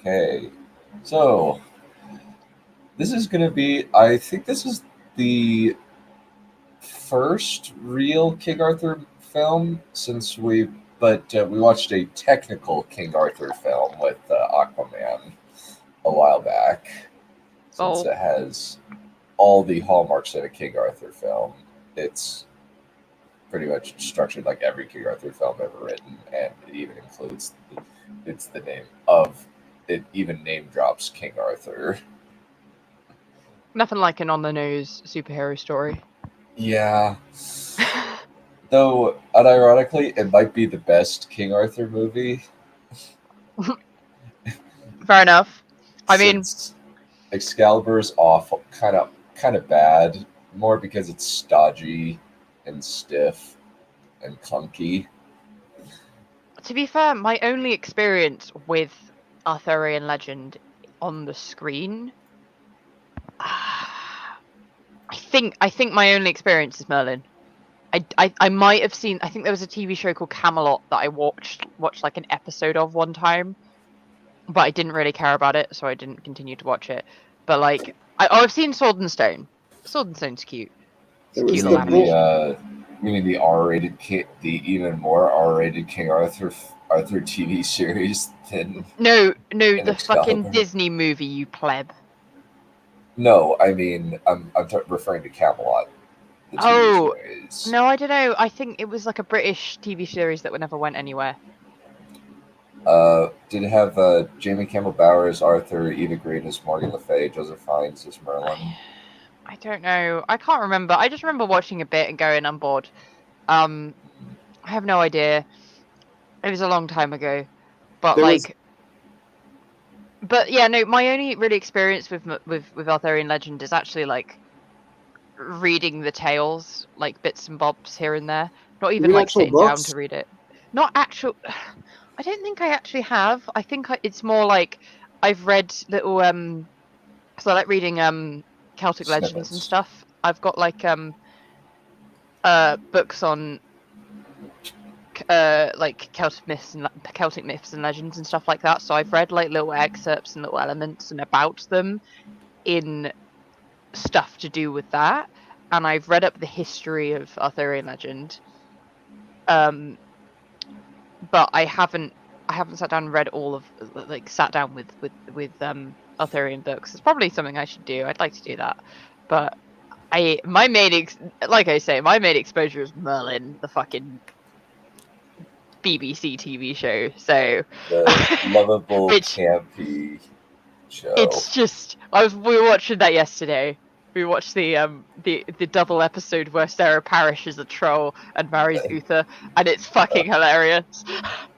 Okay, so this is going to be, I think this is the first real King Arthur film but we watched a technical King Arthur film with Aquaman a while back, since Oh, it has all the hallmarks of a King Arthur film. It's pretty much structured like every King Arthur film ever written, and it even includes it's the name of it even name drops King Arthur. nothing like an on-the-nose superhero story. Yeah. Though, unironically, it might be the best King Arthur movie Fair enough. I mean, since Excalibur's awful, kind of bad, more because it's stodgy and stiff and clunky. to be fair, my only experience with Arthurian legend on the screen, I think my only experience is Merlin. I might have seen. I think there was a TV show called Camelot that I watched like an episode of one time, but I didn't really care about it, so I didn't continue to watch it. But like, I've seen Sword and Stone. Sword and Stone's cute. It's There a cute was You little the mean the bull. animation. you mean the R-rated the even more R-rated King Arthur TV series than No, in the fucking Excalibur? Disney movie, you pleb. No, I mean I'm referring to Camelot, the TV Oh, series. no, I don't know. I think it was like a British TV series that never went anywhere. Did it have Jamie Campbell Bower as Arthur, Eva Green as Morgan Le Fay, Joseph Fiennes as Merlin? I don't know. I can't remember. I just remember watching a bit and going, I'm bored. Um, I have no idea. It was a long time ago. But There was like, but yeah, no. My only really experience with Arthurian legend is actually like reading the tales, like bits and bobs here and there. Not you even mean like actual sitting down to books? read it. Not actual. I don't think I actually have. I think it's more like I've read little because I like reading Celtic legends and Snippets. stuff. I've got like books on like Celtic myths and legends and stuff like that. So I've read like little excerpts and little elements and about them in stuff to do with that, and I've read up the history of Arthurian legend. Um, but I haven't sat down and read all of like sat down with Arthurian books. It's probably something I should do. I'd like to do that, but like I say, my main exposure is Merlin, the fucking BBC TV show. So The lovable, which campy show. it's just we were watching that yesterday. We watched the double episode where Sarah Parish is a troll and marries Uther, and it's fucking hilarious.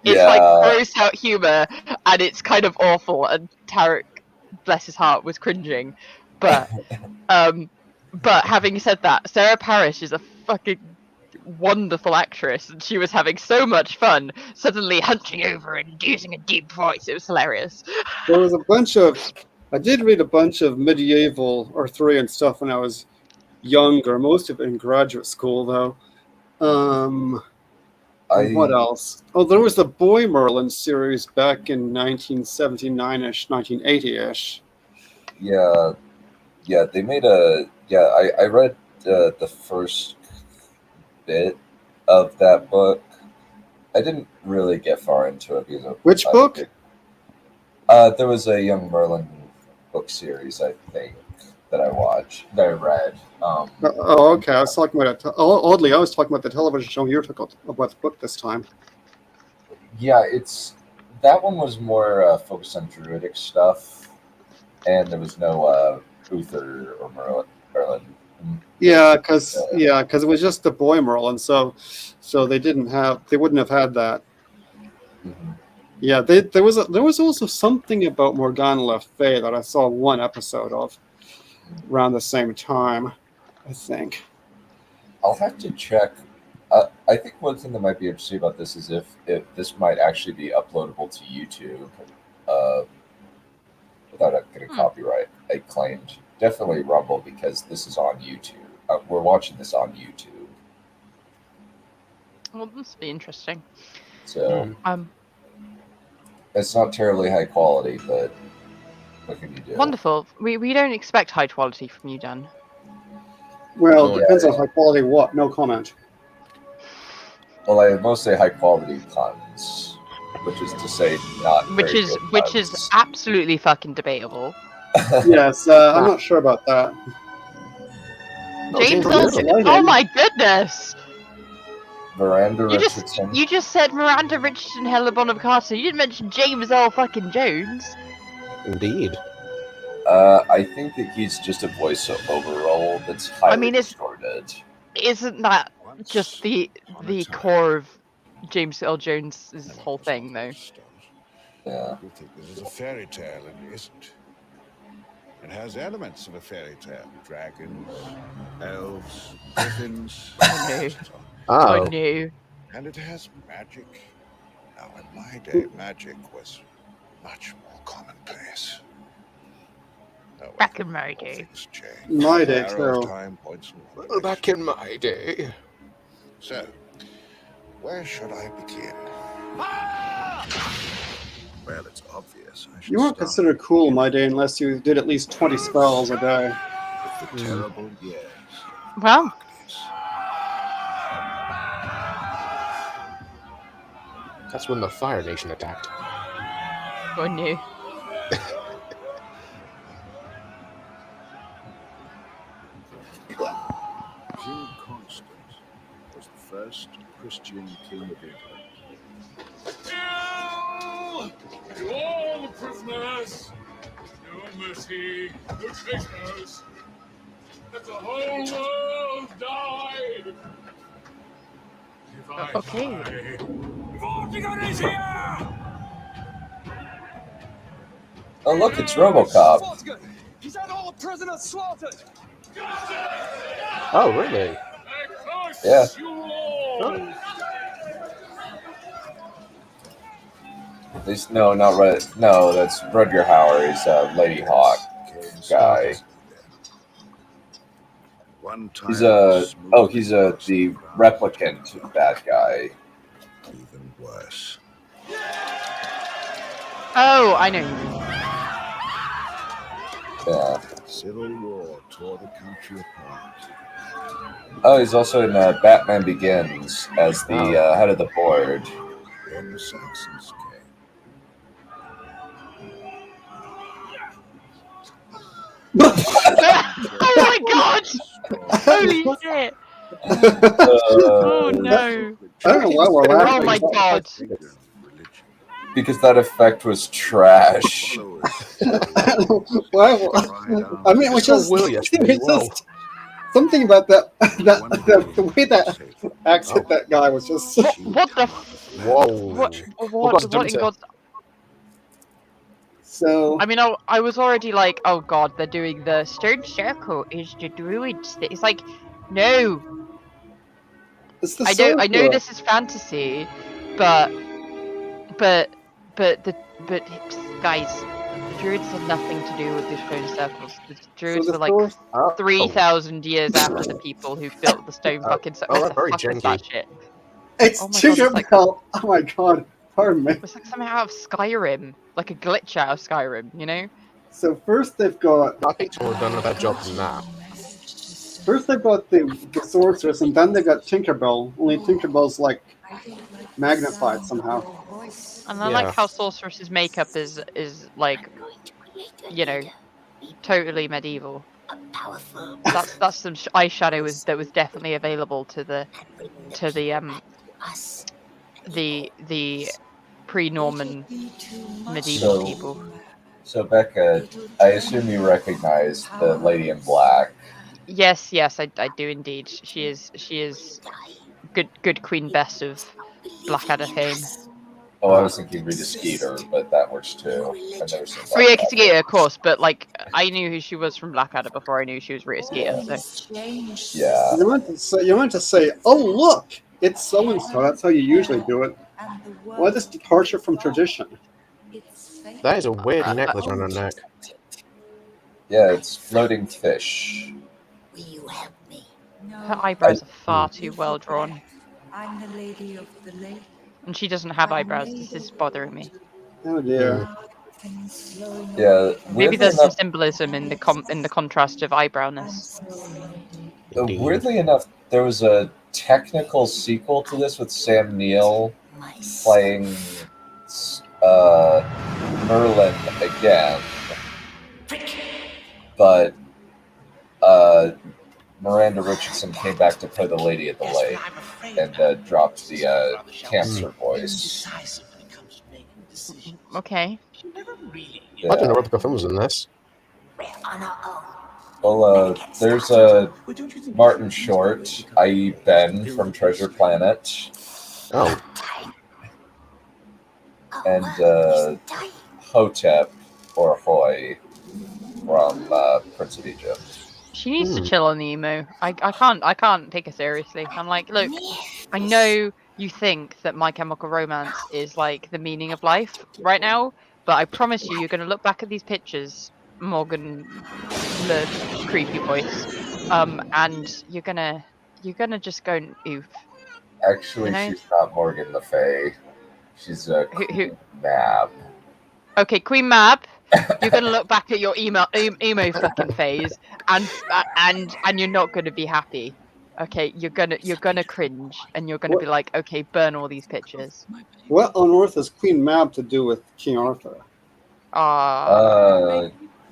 It's like Yeah. gross out humor, and it's kind of awful. And Tarek, bless his heart, was cringing. But um, but having said that, Sarah Parish is a fucking wonderful actress, and she was having so much fun suddenly hunching over and using a deep voice. It was hilarious. There was a bunch of. I did read a bunch of medieval Arthurian stuff when I was younger. Most of it in graduate school, though. Um, what I else? Oh, there was the Boy Merlin series back in 1979-ish, 1980-ish. yeah, yeah, they made a yeah, I read the first bit of that book. I didn't really get far into it because Which I'm a book? big there was a Young Merlin book series, I think, that I read. Oh, okay. I was talking about it. Oddly, I was talking about the television show. You were talking about the book this time. Yeah, it's that one was more focused on druidic stuff, and there was no Uther or Merlin. Yeah, Basically, because it was just the Boy Merlin, so they wouldn't have had that. mhm. Yeah, there was also something about Morgana Le Fay that I saw one episode of around the same time, I think. I'll have to check. I think one thing that might be interesting about this is if this might actually be uploadable to YouTube uh, without it getting Hmm. copyright claimed. Definitely Rumble because this is on YouTube. We're watching this on YouTube, Well, this would be interesting. so Hmm. Um, It's not terribly high quality, but what can you do? Wonderful. We don't expect high quality from you, Dan. Well, Oh, depends on high quality what. No comment. Well, I mostly high quality puns, which is to say, not Which very is good which is puns. absolutely fucking debatable. Yes, I'm not sure about that. No, James James L. Richardson. Oh my goodness! Miranda You Richardson. just said Miranda Richardson, Helena Bonham Carter. You didn't mention James L. fucking Jones. indeed. I think that he's just a voiceover role that's highly distorted. Isn't that just the core of James L. Jones' whole thing, though? Yeah. You think this is a fairy tale, and it isn't. It has elements of a fairy tale: dragons, elves, griffins. Oh no! Oh, Oh no! And it has magic. Now, in my day, magic was much more commonplace. However, Back in my day. things change. My day, The arrow of too. time points in one well, back direction. in my day. So, where should I begin? Well, it's obvious. I should You weren't start considered cool in my day unless you did at least 20 spells a day. with the terrible years. Well, Darkness. That's when the Fire Nation attacked. oh no! King Constant was the first Christian king of England. Kill! To all the prisoners! No mercy, no traitors! Let the whole world die! If I Okay. die, Vortigern is here! Oh, look, it's RoboCop. Vortigern! He's had all the prisoners slaughtered! Oh, really? I curse Yeah. you all! He's, no, not Red. No, that's Rutger Hauer. He's Lady Hawk guy. One time He's he's the replicant bad guy. Even worse. Oh, I know. Who you mean. Yeah. Civil war tore the country apart. Oh, he's also in Batman Begins as the head of the board. Then the Saxons came. Oh my god! Holy shit! Oh no! I don't know why we're laughing. Oh my god! Because that effect was trash. Why? I mean, it was So just, will you, it was well. just something about the way that accent that guy was just. What the? Whoa. What God, in God's? So I mean, I was already like, oh god, they're doing the stone circle is the druids. It's like, no, it's the I know circle. this is fantasy, but guys, the druids had nothing to do with the stone circles. The druids the were like source- Oh. 3,000 years after the people who built the stone fucking circle. oh, What the very fuck is that janky. shit? It's Oh my God, it's like- Tinkerbell. Oh my god. Pardon me. It's like something out of Skyrim, like a glitch out of Skyrim, you know? So first they've got I think someone done a better job than that. the sorceress, and then they got Tinkerbell. Only Tinkerbell's like magnified somehow. And I Yeah. like how Sorceress's makeup is like, you know, totally medieval. That's some eyeshadow that was definitely available to the pre-Norman medieval So- people. So Becca, I assume you recognize the Lady in Black. Yes, I do indeed. She is good Queen Bess of Blackadder fame. Oh, I was thinking Rita Skeeter, but that works too. I've never seen Rita Blackadder. Skeeter, of course, but like I knew who she was from Blackadder before I knew she was Rita Skeeter. So Yeah. You meant to say, oh look, it's so and so. That's how you usually do it. Why this departure from tradition? That is a weird necklace on her neck. Yeah, it's floating fish. her eyebrows are far too well drawn, I'm the lady of the lake. and she doesn't have eyebrows. This is bothering me. Oh dear. Yeah, Maybe weirdly there's some enough, symbolism in the contrast of eyebrowness. Indeed. weirdly enough, there was a technical sequel to this with Sam Neill playing Merlin again, but Miranda Richardson came back to play the Lady at the Lake and dropped the cancer voice. Okay. I didn't know Yeah. Rebecca Film was in this. Well, there's a Martin Short, i.e. Ben from Treasure Planet, Oh, and Hotep, or Hoy, from Prince of Egypt. She needs to chill on the emo. I can't take her seriously. I'm like, look, I know you think that My Chemical Romance is like the meaning of life right now, but I promise you're gonna look back at these pictures, Morgan, the creepy voice, and you're gonna just go oof. Actually, You know? she's not Morgan Le Fay. She's a Who? Mab. Okay, Queen Mab, you're gonna look back at your emo fucking phase, and you're not gonna be happy. Okay, you're gonna cringe, and you're gonna be like, okay, burn all these pictures. What on earth has Queen Mab to do with King Arthur?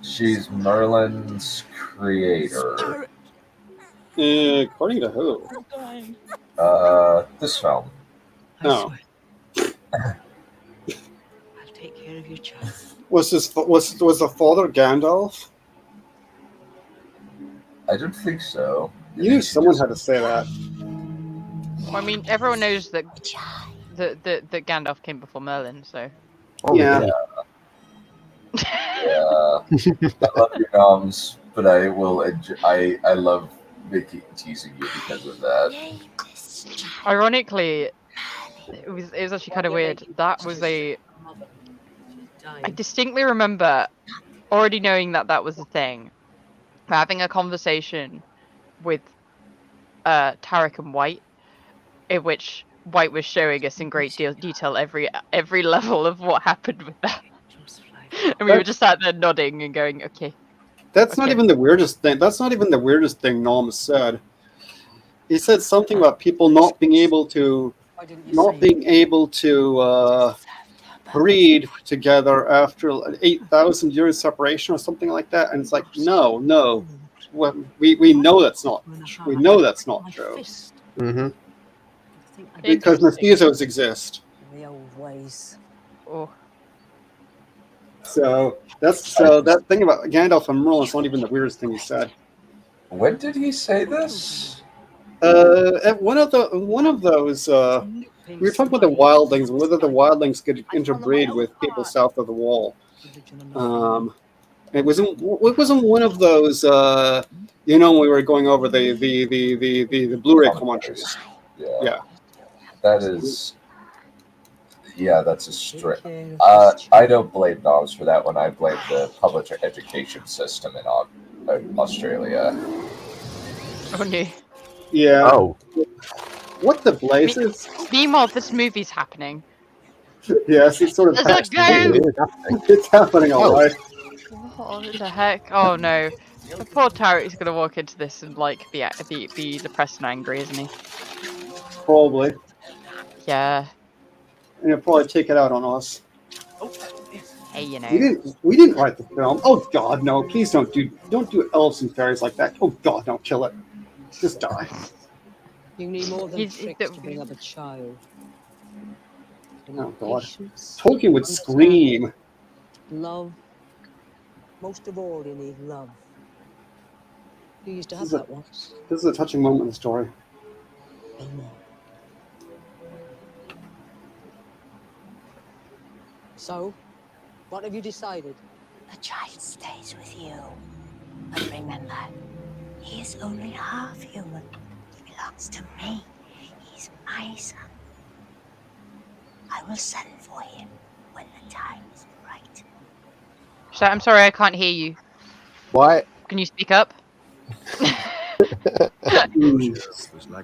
She's Merlin's creator. According to who? This film. Oh. I'll take care of your child. Was the father Gandalf? I don't think so. You knew someone had to say that. Well, I mean, everyone knows that that Gandalf came before Merlin, so. oh Yeah. Yeah. I love your noms, but I will. I love teasing you because of that. Ironically, it was actually kind of weird. That was I distinctly remember already knowing that was a thing, having a conversation with Tarek and White, in which White was showing us in great detail every level of what happened with that, and we were just sat there nodding and going, "Okay." That's not even the weirdest thing. That's not even the weirdest thing Nom said. He said something about people not being able to breed together after 8,000 years separation or something like that. And it's like, no. We know that's not. We know that's not true. Mm-hmm. Because mestizos exist. The old ways. Oh. So that thing about Gandalf and Merlin is not even the weirdest thing he said. When did he say this? At one of those, we were talking about the wildlings and whether the wildlings could interbreed with people south of the wall. It wasn't one of those, when we were going over the Blu-ray commentaries. Yeah. That is. Yeah, that's a strict. I don't blame noms for that one. I blame the public education system in Australia. Oh no. Yeah. Oh. What the blazes? Meanwhile, this movie's happening. Yes, it's sort of Let's go! It's happening all right. What the heck? Oh no. The poor Tarek's gonna walk into this and like be depressed and angry, isn't he? Probably. Yeah. And he'll probably take it out on us. Hey, you know. We didn't write the film. Oh God, no! Please don't do elves and fairies like that. Oh God, no! Kill it. Just die. You need more than tricks to bring up a child. Oh God. Tolkien would scream. Love. Most of all, you need love. You used to have that once. This is a touching moment in the story. No more. So, what have you decided? The child stays with you. And remember, he is only half human. He belongs to me. He's my son. I will send for him when the time is right. So, I'm sorry, I can't hear you. What? Can you speak up?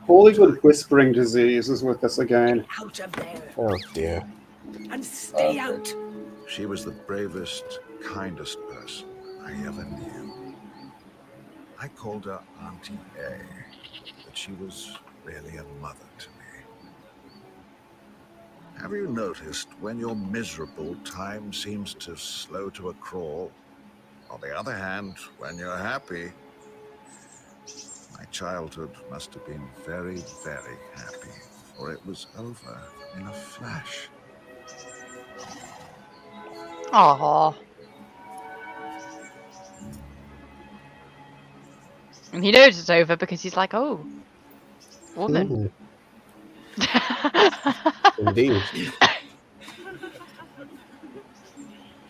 Hollywood whispering disease is with us again. Out of there. Oh dear. And stay out. She was the bravest, kindest person I ever knew. I called her Auntie A, but she was really a mother to me. Have you noticed when you're miserable, time seems to slow to a crawl? On the other hand, when you're happy, my childhood must have been very, very happy, for it was over in a flash. Aww. And he knows it's over because he's like, oh, woman. Indeed.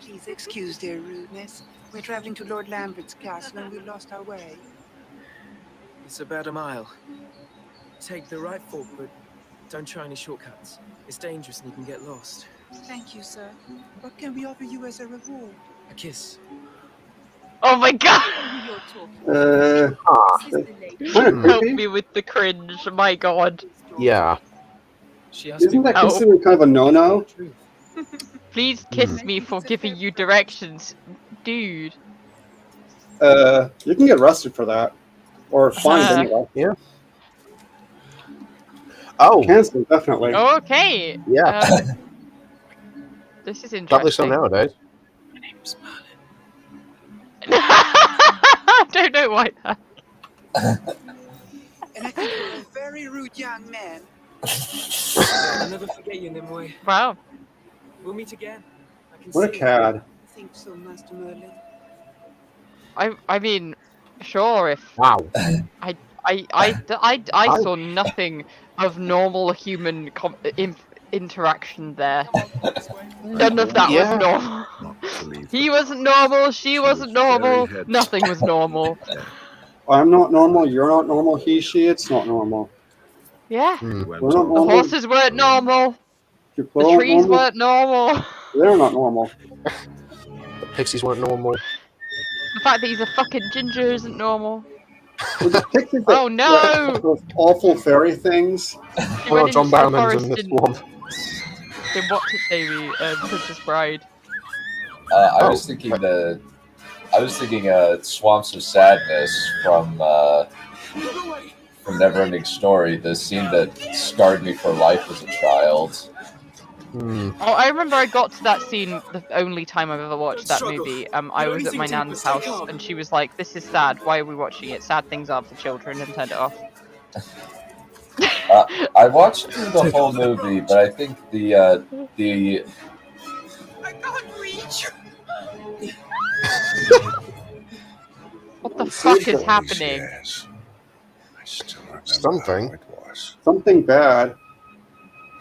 Please excuse their rudeness. We're traveling to Lord Lambert's castle and we lost our way. It's about a mile. Take the right fork, but don't try any shortcuts. It's dangerous and you can get lost. Thank you, sir. What can we offer you as a reward? A kiss. Oh my god! Kind of Help creepy. me with the cringe, my god. Yeah. She asked Isn't me that Oh. considered kind of a no-no? truth. Please kiss me for giving you directions, dude. You can get arrested for that. Or fined anyway. Yeah. Oh, Cancelled, definitely. Okay. yeah. This is Probably so interesting. nowadays. My name's Merlin. I don't know why that. And I think you're a very rude young man. I'll never forget you, Nimue. Wow. We'll meet again. I can What a see it. cad. I think so, Master Merlin. I mean, sure. If Wow. I saw nothing of normal human interaction there. None of that Yeah. was normal. Not to leave He the wasn't park. normal. She wasn't was very normal. head- Nothing was normal. I'm not normal, you're not normal, he, she, it's not normal. Yeah. Hmm. Went We're not on The normal. horses weren't normal. Your The clothes aren't trees normal, weren't normal. they're not normal. The pixies weren't normal. The fact that he's a fucking ginger isn't normal. With the pixies that, Oh no! those awful fairy things. She Oh, went John into the Barrowman's forest in this and one. then what's it, baby? Princess Bride. I was thinking Swamps of Sadness from Neverending Story, the scene that scarred me for life as a child. Hmm. Oh, I remember I got to that scene the only time I've ever watched that movie. I was at my nan's house and she was like, "This is sad. Why are we watching it? Sad things are for children," and turned it off. I watched through the whole movie, but I think the I can't reach. What the fuck is happening? Yes. I still remember Something. how it was. Something bad.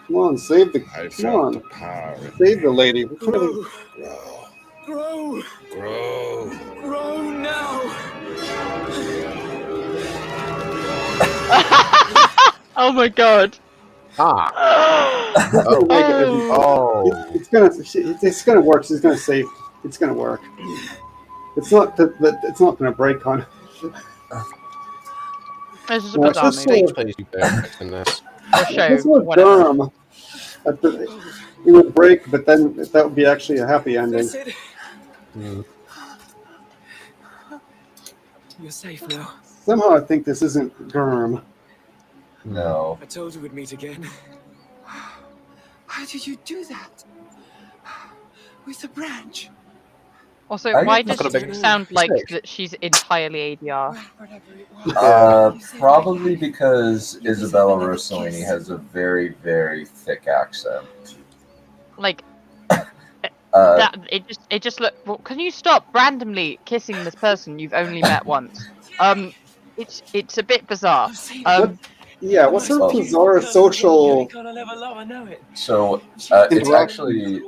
Come on, save the. I Come felt the on, power in save the me. lady. Grow, Grow, grow, grow. grow now. Oh my god. Ah. Oh. Oh. It's gonna work. She's gonna save. It's gonna work. It's not that it's not gonna break on. This is a No, bizarre it's just movie. so- Please, you better in this. Or show, This was whatever. Durham. It would break, but then that would be actually a happy ending. That's it. Hmm. You're safe now. Somehow I think this isn't Durham. No. I told you we'd meet again. How did you do that? With the branch? Also, I why get does the- it sound like Sick. that she's entirely ADR? Well, whatever it was. Probably because Isabella Rossellini has a very, very thick accent. Like, Uh, that it just look. Well, can you stop randomly kissing this person you've only met once? It's a bit bizarre. Yeah, what's her Oh. bizarre social? So it's actually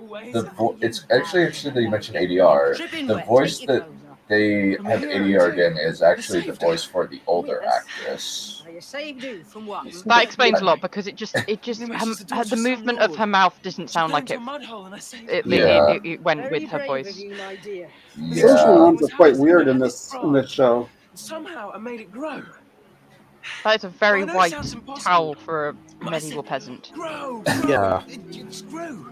it's actually interesting that you mentioned ADR. The voice that they have ADR in is actually the voice for the older actress. That explains a lot because it just the movement of her mouth doesn't sound like it went with her voice. Social norms are quite weird in this show. Somehow I made it grow. That is a very I know it white sounds impossible. towel for a But I medieval said, peasant. Grow. Yeah. It just grew.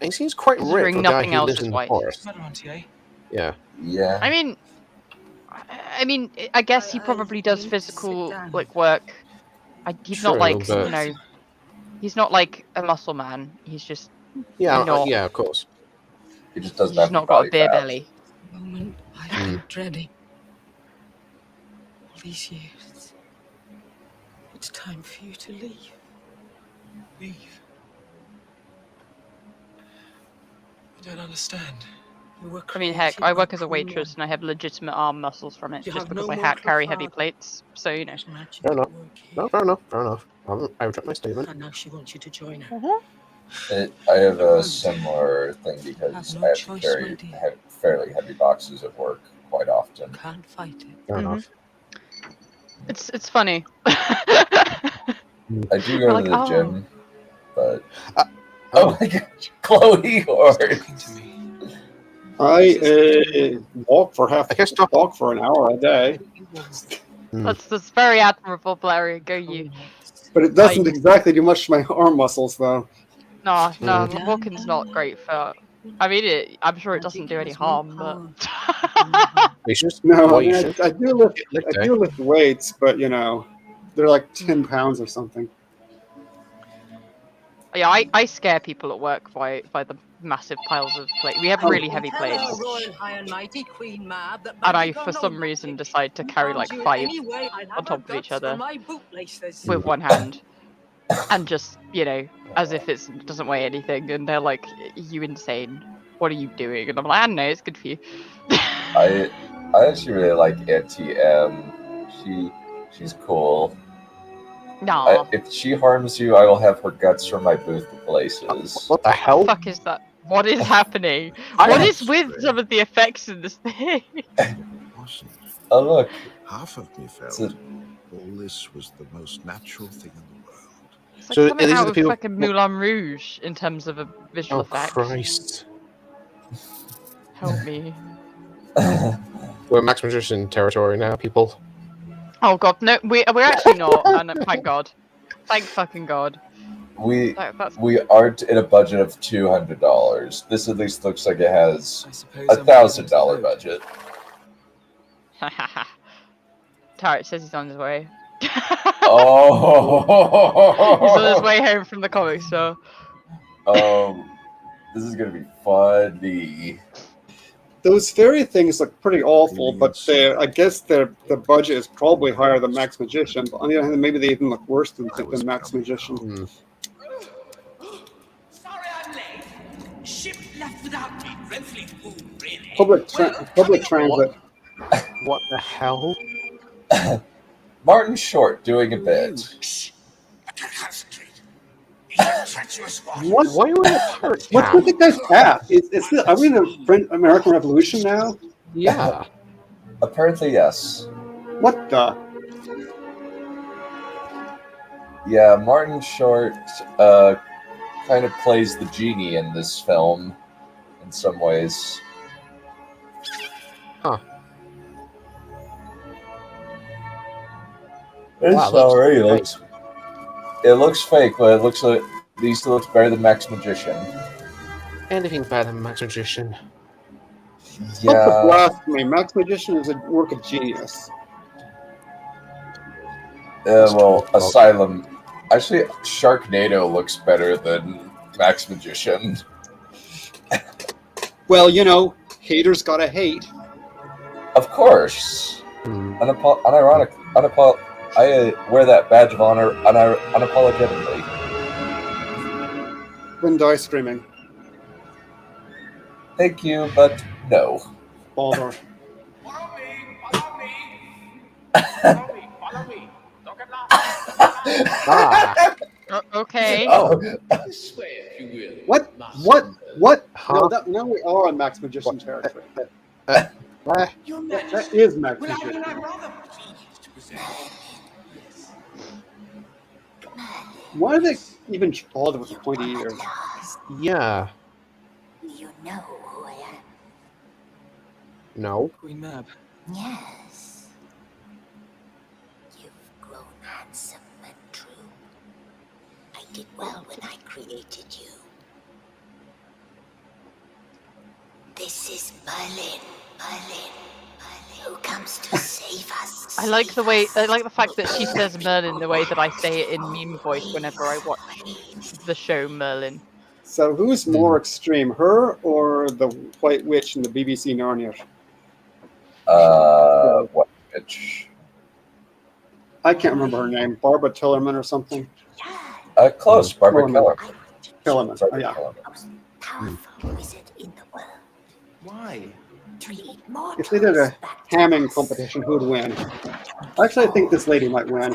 He seems quite ripped Considering for a guy nothing who else lives is in the white. forest. Matter, Auntie, eh? Yeah. Yeah. I mean, I guess he probably does physical like work. He's not True, like but he's not like a muscle man. He's just yeah, not. yeah, of course. He just He's doesn't just have any not got a body beer fat. belly. The moment I've Hmm. been dreading all these years. It's time for you to leave. Leave. I don't understand. You were I mean, heck, created I by work as a Queen waitress Mother. and I have legitimate arm muscles from it You just have because no I had mortal carry heavy father. plates. So you know. There's magic Fair at enough. work No, here. fair enough. Fair enough. I retract my statement. And now she wants you to join her. I have You a won't. similar thing You because have I no have to choice, my carry dear. fairly heavy boxes at work quite often. You can't fight it. Fair enough. It's funny. I do We're go like, to the oh. gym, but Oh. oh my gosh, Chloe Horse. Talking to me. I walk for I guess talk. walk for an hour a day, That's very admirable, Blairy. Go you. but it doesn't exactly do much to my arm muscles, though. No, Mm. the walking's not great for. I mean, I'm sure it doesn't do any harm, but. You should just, No, well, I mean you should I do lift get leg I day. do lift weights, but you know, they're like 10 pounds or something. Yeah, I scare people at work by the massive piles of plate. We have really heavy Tell plates, her, Royal High and Mighty Queen Mab, that and I, magic or for no some reason, magic, decide to carry harms like you in 5 any way, I'd have on her top of each guts for other my bootlaces. with one hand, and just as if it doesn't weigh anything. And they're like, "You insane? What are you doing?" And I'm like, "I don't know. It's good for you." I actually really like Auntie M. She's cool. Nah. If she harms you, I will have her guts from my booth places. What the What hell? the fuck is that? What is happening? I What am is with some of the effects in this thing? Wasn't. Oh look, Half of me felt a- all this was the most natural thing in the world. It's like So something these are out the of people. fucking Moulin Rouge in terms of a visual Oh effects. Christ! Help me. We're Max Magician territory now, people. Oh god, no, we're actually not. And thank God, thank fucking God. we That's aren't in a budget of $200. This at least looks like it has I suppose a I'm getting into the $1,000 mood. budget. Tarrant says he's on his way. Oh, He's on his way home from the comic store. This is gonna be funny. Those fairy things look pretty awful, Feeling but inside. I guess the budget is probably higher than Max Magician. But on the other hand, maybe they even look worse than Max Magician. Sorry I'm late. Ship left without me. Dreadfully full, really. Public Well, transit. What the hell? Martin Short doing a bit. Shh. I can't concentrate. These are treacherous waters. What? Why are you in a pirate What's cap? with the guy's hat? Are we in the American Revolution now? Yeah. Apparently, yes. What the? Yeah, Martin Short kind of plays the genie in this film in some ways. Huh. It's Wow, already looks it looks fake, but it looks like at least it looks better than Max Magician. anything better than Max Magician. Stop the Yeah, blasphemy. Max Magician is a work of genius. well, Asylum. Actually, Sharknado looks better than Max Magician. Well, you know, haters gotta hate. Of course. Hmm. I wear that badge of honor unapologetically. Then die screaming. Thank you, but no. Baldur. Follow me. Follow me. Follow me. Follow me. Don't get lost. Okay. Oh. This way, if you will. What? What? Huh? No, we are on Max Magician territory. Your That Majesty, is Max will I be Magician. my brother pleased to present? Yes. Why do they even bother with the pointy ears? Yeah. You know who I am. No. Queen Mab. Yes. You've grown handsome and true. I did well when I created you. This is Merlin, who comes to save us. I like the fact that she says Merlin the way that I say it in meme voice whenever I watch the show Merlin. So who's more extreme, her or the White Witch in the BBC Narnia? What bitch? I can't remember her name. Barbara Tillerman or something. Close. Barbara Tillerman. Keller. Tillerman. Oh, yeah. Powerful wizard in the world. Why? To lead mortals If they did a back to hamming us. competition, who'd win? Actually, I think this lady might win.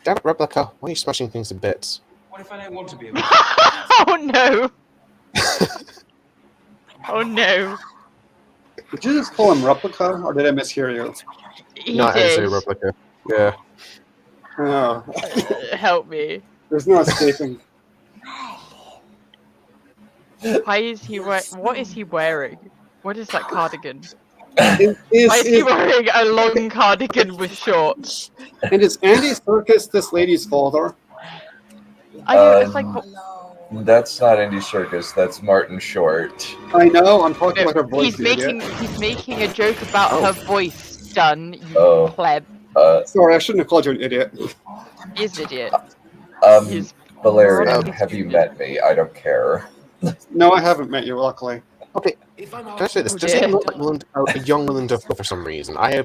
Damn it, Replica. Why are you smashing things to bits? What if I don't want to be a Oh no! Oh no! Did you just call him Replica, or did I mishear you? He No, I didn't say did. Replica. Yeah. Oh, Help me. there's no escaping. Why is he what is he wearing? What is that cardigan? Is, Why is he is, wearing a long cardigan with shorts? and is Andy Serkis this lady's father? I know, it's like That's not Andy Serkis. That's Martin Short. I know, I'm talking about her voice. he's making a joke about her voice, Dun, you Oh. pleb. Sorry, I shouldn't have called you an idiot. He's an idiot. He's Valerian, have you met me? I don't care. No, I haven't met you, luckily. Okay, can I say this? Oh, Does he dear. look like a young Willem Dafoe for some reason? I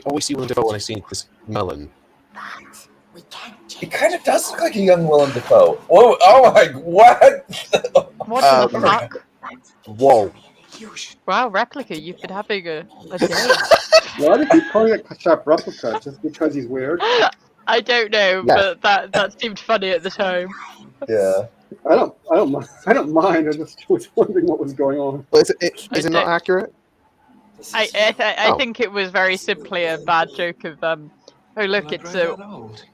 always see Willem Dafoe when I see this Merlin. He kind of does look like a young Willem Dafoe. Whoa! Oh my! What? What the fuck? Whoa! Wow, Replica, you've been having a day. Why did he call it Sharp Replica? Just because he's weird? I don't know, Yeah. but that seemed funny at the time. Yeah. I don't mind. I just was wondering what was going on. But is it not accurate? I think it was very simply a bad joke of oh look, it's a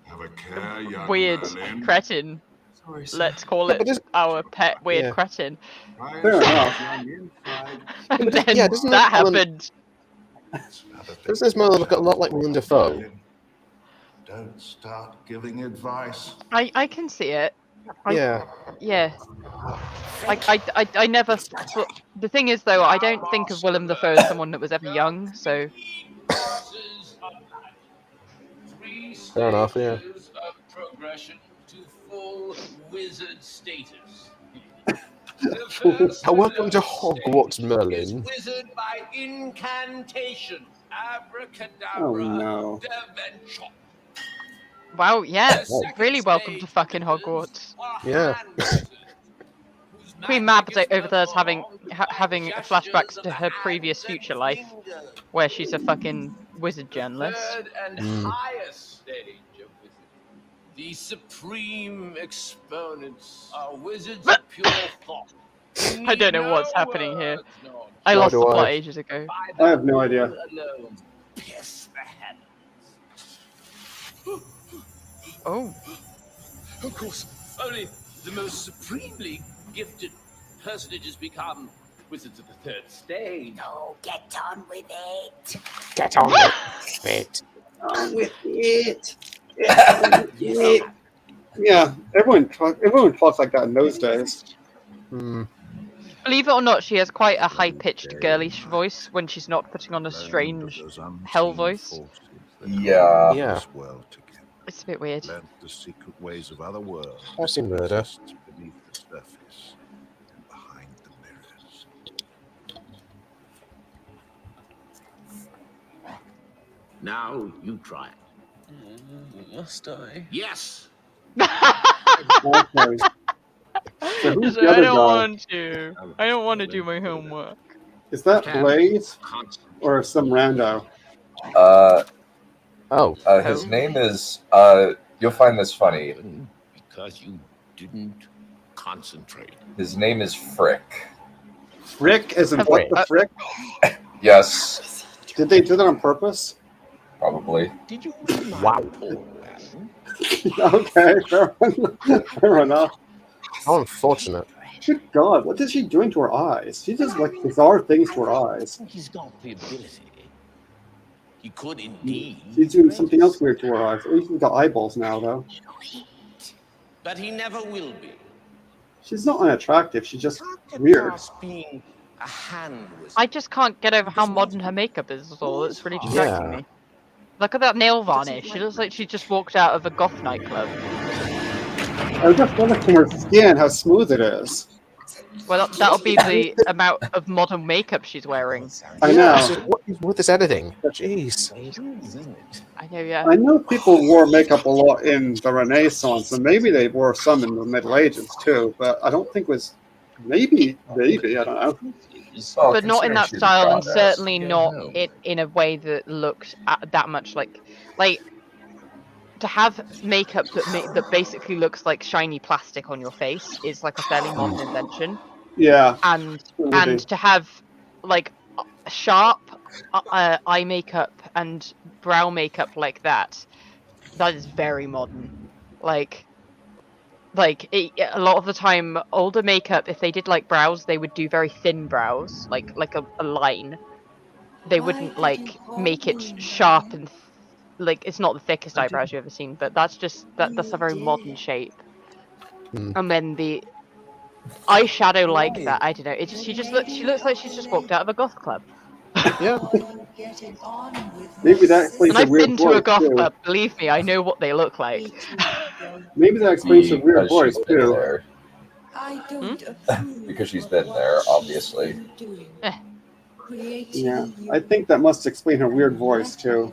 Have a care, young weird Merlin. cretin. Sorry, sir. Let's call Yeah, it but just- our pet weird Yeah. cretin. Fair enough. And then Yeah, doesn't that Merlin- happened. Doesn't this Merlin look a lot like Willem Dafoe? Don't start giving advice. I can see it. Yeah. Yeah. I never. The thing is, though, I don't think of Willem Dafoe as someone that was ever young. So Fair enough, yeah. Of progression to full wizard status. Welcome to Hogwarts, Merlin. Wizard by incantation. Abracadabra. Oh no. Deventure. wow, yeah, The really second welcome to stage fucking is Hogwarts. a Yeah. hand wizard, whose Queen magic Mab is over there's having performed having by flashbacks gestures to of her hands previous and future life, fingers. where she's a fucking wizard The journalist. third and Mm. highest stage of wizardry. The supreme exponents are wizards of pure thought. who I don't need know what's no happening here. words nor I Nor lost the do I. plot ages ago. by I have no the idea. will alone pierce the heavens. Oh, Of course, only the most supremely gifted personages become wizards of the third stage. Oh, get on with it. Get on with it. On with it. Yeah, everyone talks like that in those days. Hmm. believe it or not, she has quite a high-pitched, girlish voice when she's not putting on a strange hell voice. Yeah. Yeah. This world together. It's a bit weird. Learned the secret ways of other worlds. I've seen murder. Just beneath the surface and behind the mirrors. Now you try it. Must I? Yes. Okay. So who's the I other don't guy? want to. I don't want to do my homework. Is that Blaze or some rando? Oh. His name is. You'll find this funny. Because you didn't concentrate. His name is Frick. Frick as in what the frick? Yes, Did they do that on purpose? probably. Did you? Wow. Okay, fair enough. How unfortunate. Good God, what is she doing to her eyes? She does like bizarre things to her eyes. He's got the ability. He could indeed. She's doing something else weird to her eyes. At least she's got eyeballs now, though. But he never will be. She's not unattractive. She's just How could weird. past being a hand wizard? I just can't get over how modern her makeup is. Is all that's really distracting Yeah. me. Look at that nail varnish. She looks like she just walked out of a goth nightclub. I just noticed from her skin how smooth it is. Well, that'll be the amount of modern makeup she's wearing. I Yeah, know. so what is with this editing? Jeez. It is, isn't it? I know, yeah. I know people wore makeup a lot in the Renaissance, and maybe they wore some in the Middle Ages too. But I don't think it was. Maybe I don't know. Well, But not in considering that she's a style, and goddess. certainly Go not home. in a way that looks that much like to have makeup that basically looks like shiny plastic on your face is like a fairly modern invention, Yeah, and maybe. to have like sharp eye makeup and brow makeup like that is very modern. Like a lot of the time, older makeup, if they did like brows, they would do very thin brows, like a line. They wouldn't like make it sharp and like it's not the thickest eyebrows you've ever seen, but that's just that's a very modern shape. Mm. And then the eyeshadow like that, I don't know. It just she looks like she's just walked out of a goth club. Yeah. Maybe that explains And her I've weird been to a voice goth too. club. Believe me, I know what they look like. Maybe that explains her weird Because voice she's been too. there. Because she's been there, obviously. Yeah, I think that must explain her weird voice too.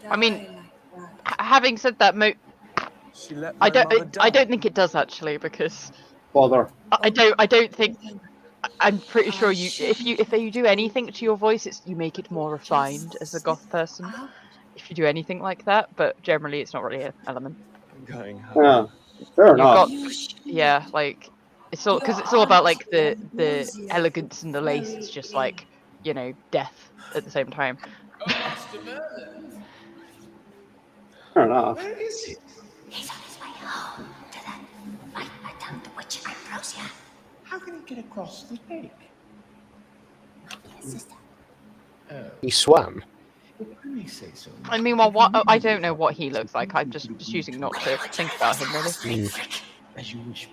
I mean, having said that, She let I my mother don't die. think it does actually, because Bother. I don't think. I'm pretty sure if you do anything to your voice, you make it more refined as a goth person. If you do anything like that, but generally it's not really an element. I'm going home. Yeah, fair You've enough. got like it's all about like the elegance and the lace. It's just like death at the same time. Master Merlin, Fair enough. where is he? He's on his way home to the fight Madame the Witch Ambrosia. How can he get across the lake? His sister. Oh, He swam. well, I may say so. I mean, well, I don't know what he looks like. I'm just choosing not to think about him really. As you wish,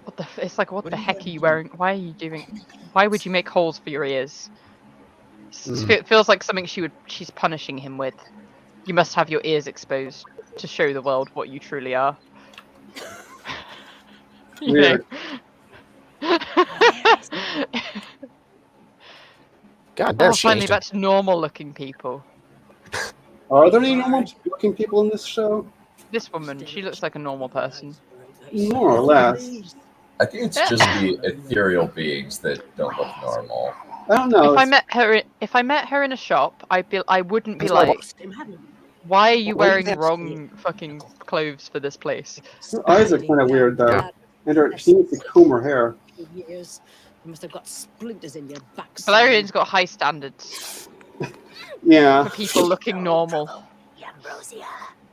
madam. It's like, what the heck are you wearing? Why are you doing? Why would you make holes for your ears? It feels like something she's punishing him with. You must have your ears exposed to show the world what you truly are. You know? Weird. God damn, Oh, she finally aged back to normal looking people. Are there any normal looking people in this show? This woman, she looks like a normal person. More or less. I think it's just the ethereal beings that don't look normal. I don't know. If I met her in a shop, I wouldn't be like, why are you wearing the wrong fucking clothes for this place? Her eyes are kind of weird though, and she needs to comb her hair. Years. You must have got splinters in your back. Valerian's got high standards Yeah. for people looking normal. Ambrosia,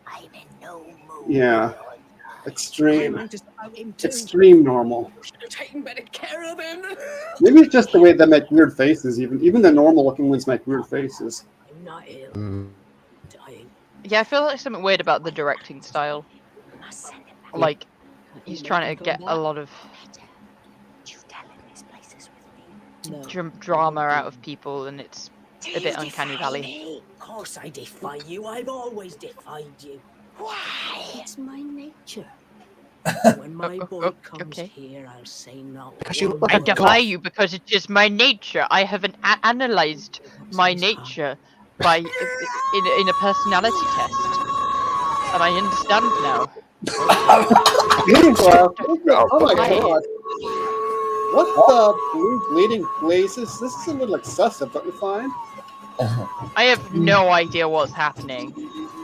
I'm in no mood. Yeah. Extreme. I'm anxious about him too. Extreme normal. Should have taken better care of him. Maybe it's just the way they make weird faces. Even the normal looking ones make weird faces. I'm not ill. Dying. Yeah, I feel like something weird about the directing style. Like, he's trying to get a lot of drama out of people, and it's a bit uncanny valley. Of course I defy you. I've always defied you. Why? It's my nature. When my boy comes here, I'll say no. Because you look like I a defy goth. you because it is my nature. I have analyzed my nature by in a personality test, and I understand now. Meanwhile, oh my god. What the blue bleeding blazes? This is a little excessive, don't you find? I have no idea what's happening.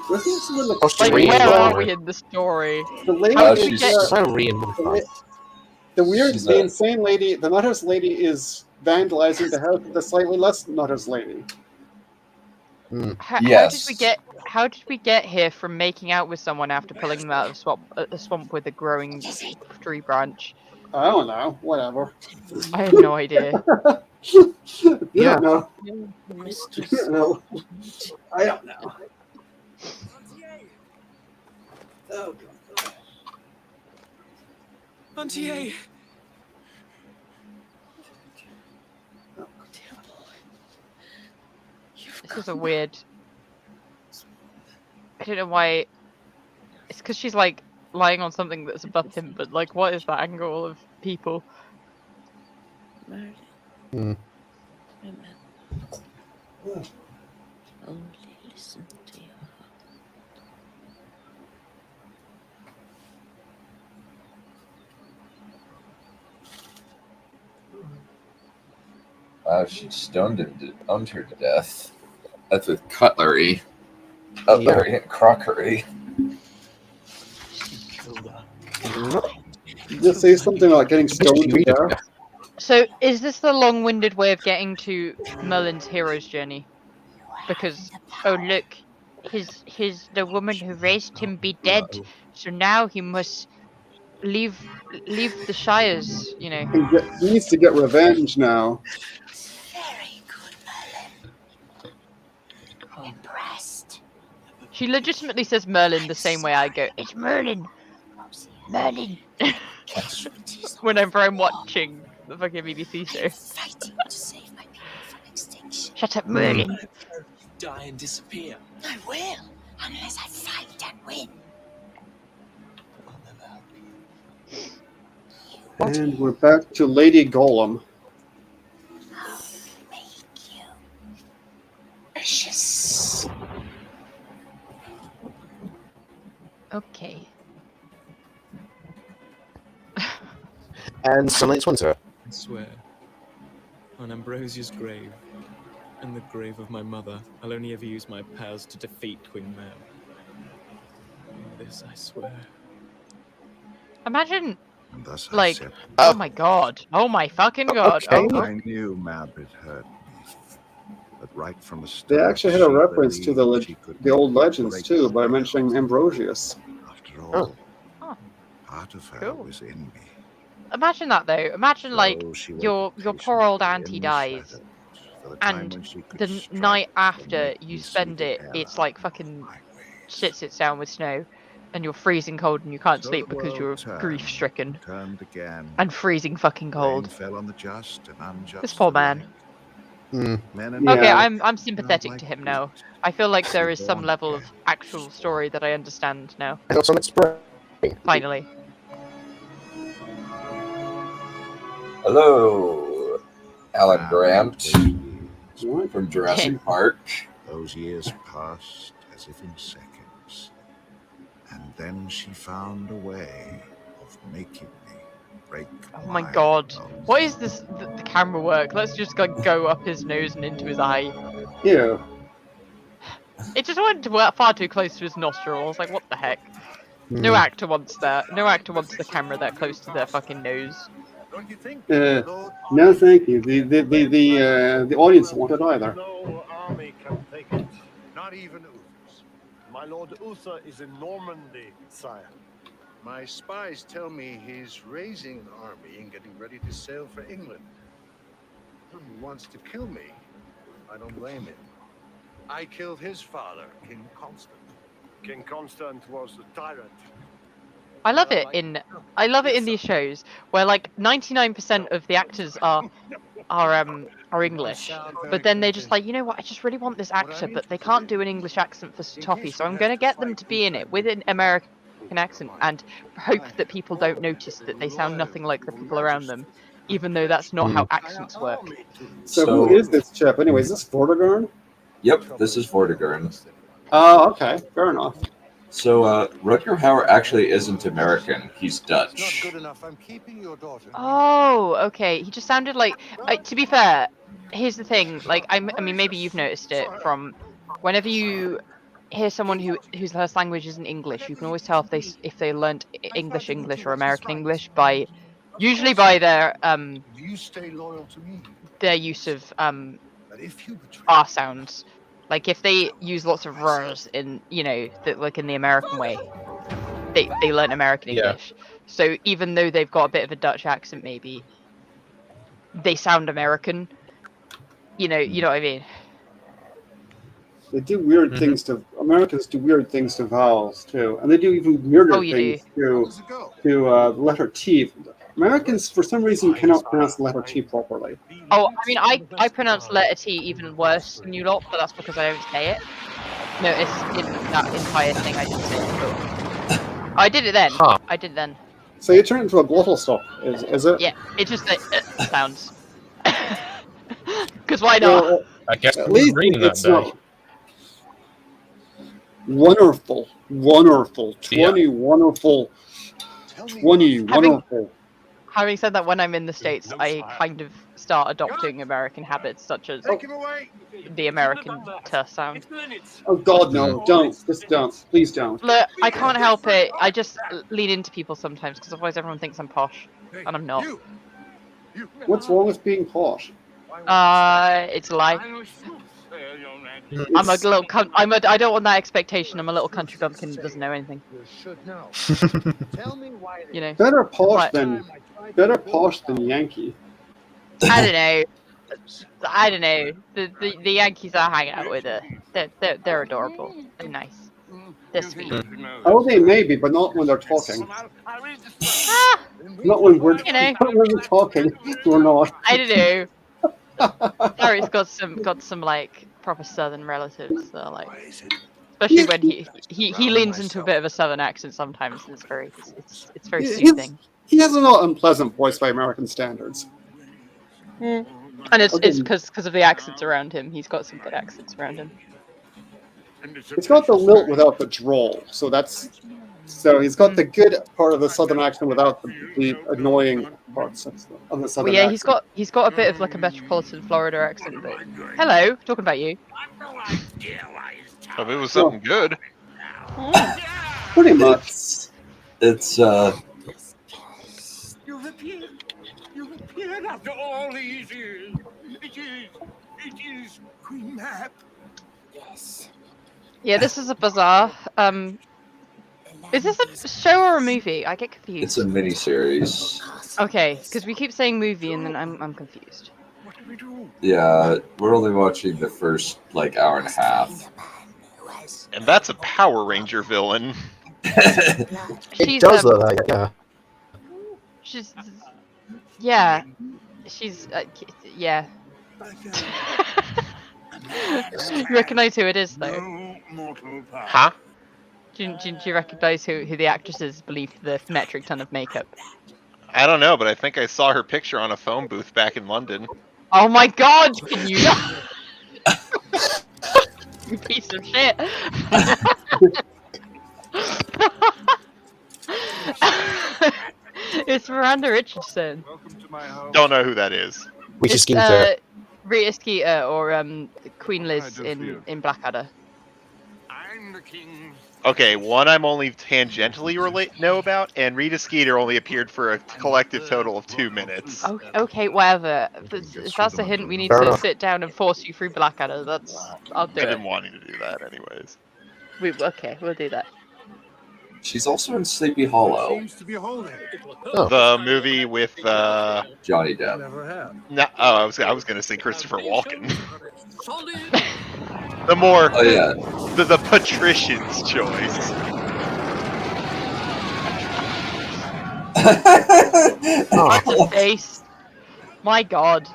This is a little Supposed to Like, read where more. are we in the story? The lady How did we is, get? So reinforced. the insane lady, the Nutters lady is vandalizing the house of the slightly less Nutters lady. Yes. How did we get here from making out with someone after pulling them out of a swamp with a growing tree branch? I don't know. Whatever. I have no idea. You Yeah. don't know. Mistress. You don't know. I don't know. Oh, God. Auntie A, This is a weird. I don't know why. It's because she's like lying on something that's above him, but like, what is that angle of people? Merlin, Hmm. remember, only listen to your heart. Wow, she stoned her to death. That's with cutlery. Cutlery and crockery. Just say something like getting stoned to death. So, is this the long-winded way of getting to Merlin's hero's journey? Because look, the woman who raised him be dead, so now he must leave the Shires. You know. He needs to get revenge now. Very good, Merlin. I'm impressed. She legitimately says Merlin the same way I go. It's Merlin. Merlin. Whenever I'm watching the fucking BBC show. Fighting to save my people from extinction. Shut up, Merlin. You die and disappear. I will, unless I fight and win. I'll never help you. And we're back to Lady Golem. I'll make you vicious. Okay. And Sunlight's Winter. I swear, on Ambrosia's grave and the grave of my mother, I'll only ever use my powers to defeat Queen Mel. This I swear. Imagine, And thus I like, said, oh my god, oh my fucking god. Okay. Oh, I knew Mab had hurt me, but right from the They start, actually had a she reference to believed she could the old make legends great too by things. mentioning Ambrosius. After all, Oh, part of her cool. was in me. Imagine that though. Imagine like So she your waited poor old patiently auntie in the dies, shadows for the time and when she could the strike night and after make you me spend see the it, error it's like of fucking my ways. shit sits down with snow, and you're freezing cold and you can't So sleep the because world you're turned, grief stricken turned again. and freezing fucking Rain cold. fell on the just and unjust This poor alike. man. Hmm. Men and Okay, Yeah. women I'm were sympathetic like to him wheat. now. I feel like there is some Born level again, of actual story that I understand now. And also Sunlight Spring. Finally. Hello, Alan Mab Grant waited years. What? from Jurassic Park. Those years passed as if in seconds. And then she found a way of making me break Oh my god. oath. What is this, the camera work? Let's just go up his nose and into his eye. Ew. It just went far too close to his nostril. I was like, what the heck? No Hmm. actor wants that. No actor wants the camera that close to their fucking nose. Don't you think, Lord No, Army? thank you. The audience won't either. No army can take it, not even Uther's. My Lord Uther is in Normandy, sire. My spies tell me he's raising an army and getting ready to sail for England. He wants to kill me. I don't blame him. I killed his father, King Constant. King Constant was a tyrant. I love it in these shows where like 99% of the actors are English, but then they're just like, you know what? I just really want this actor, but they can't do an English accent for Toffee, so I'm going to get them to be in it with an American accent and hope that people don't notice that they sound nothing like the people around them, even though that's not how accents work. So who is this chap? Anyway, is this Vortigern? Yep, this is Vortigern. Oh, okay. Fair enough. So, Rutger Hauer actually isn't American. He's Dutch. Not good enough. I'm keeping your daughter. Oh, okay. He just sounded like. To be fair, here's the thing. Like, I mean, maybe you've noticed it from whenever you hear someone whose first language isn't English, you can always tell if they learnt English or American English by usually by their You stay loyal to me. use of But if you betray R sounds. Like if they use lots of r's in like in the American way, they learn American English. So even though they've got a bit of a Dutch accent, maybe they sound American. You know what I mean? They do weird things to Americans. Do weird things to vowels too, and they do even weirder you things do. to the letter T. Americans, for some reason, cannot pronounce the letter T properly. Oh, I mean, I pronounce letter T even worse than you lot, but that's because I don't say it. Notice in that entire thing I didn't say it before. I did it then. Huh. I did then. So you turn it into a glottal stop, is it? Yeah, it just sounds. Because why not? Well, I guess at we least were reading that it's day. not. Wonderful. 20, wonderful. 20, wonderful. Having said that, when I'm in the States, I kind of start adopting American habits, such as the American "t" sound. Oh God, no! Don't. Just don't. Please don't. Look, I can't help it. I just lean into people sometimes, because otherwise everyone thinks I'm posh, and I'm not. What's wrong with being posh? It's a lie. I'm a little. I don't want that expectation. I'm a little country bumpkin that doesn't know anything. You know. Better posh than Yankee. I don't know. The Yankees I hang out with, they're adorable. They're nice. They're sweet. Oh, they may be, but not when they're talking. Not when we're talking. We're not. I don't know. Larry's got some like proper southern relatives that are like, especially when he leans into a bit of a southern accent sometimes. It's very soothing. He has a not unpleasant voice by American standards. And it's because of the accents around him. He's got some good accents around him. It's got the lilt without the drawl, so he's got the good part of the southern accent without the annoying parts of the southern accent. Yeah, he's got a bit of like a metropolitan Florida accent. But hello, talking about you. If it was something good. Pretty much. It's You've appeared after all these years. It is Queen Mab. Yes. Yeah, this is a bizarre. Is this a show or a movie? I get confused. It's a miniseries. Okay, because we keep saying movie and then I'm confused. What do we do? Yeah, we're only watching the first like hour and a half. And that's a Power Ranger villain. It does look like, yeah. Yeah. You recognise who it is, though? Huh? Do you recognise who the actress is beneath the metric ton of makeup? I don't know, but I think I saw her picture on a phone booth back in London. Oh my God! Can you? You piece of shit! It's Miranda Richardson. Don't know who that is. Rita Skeeter. Rita Skeeter or Queen Liz in Blackadder. I'm the king. Okay, one I'm only tangentially know about, and Rita Skeeter only appeared for a collective total of 2 minutes. Okay, whatever. If that's a hint, we need to sit down and force you through Blackadder. I'll do it. I've been wanting to do that anyways. Okay, we'll do that. She's also in Sleepy Hollow. The movie with Johnny Depp. No, I was gonna say Christopher Walken. The more the patrician's choice. Oh. Face. My God.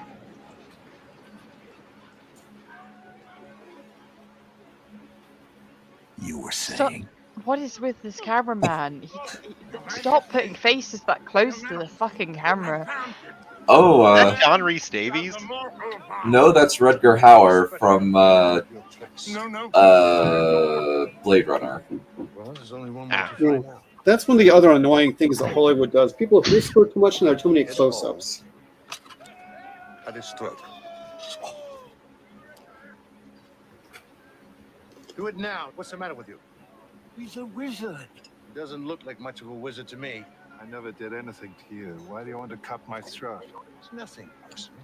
You were saying. What is with this cameraman? Stop putting faces that close to the fucking camera. Oh, Is that John Rhys Davies? No, that's Rutger Hauer from Blade Runner. Yeah. That's one of the other annoying things that Hollywood does. People whisper too much and there are too many close-ups. At his throat. Do it now. What's the matter with you? He's a wizard. He doesn't look like much of a wizard to me. I never did anything to you. Why do you want to cut my throat? It's nothing personal.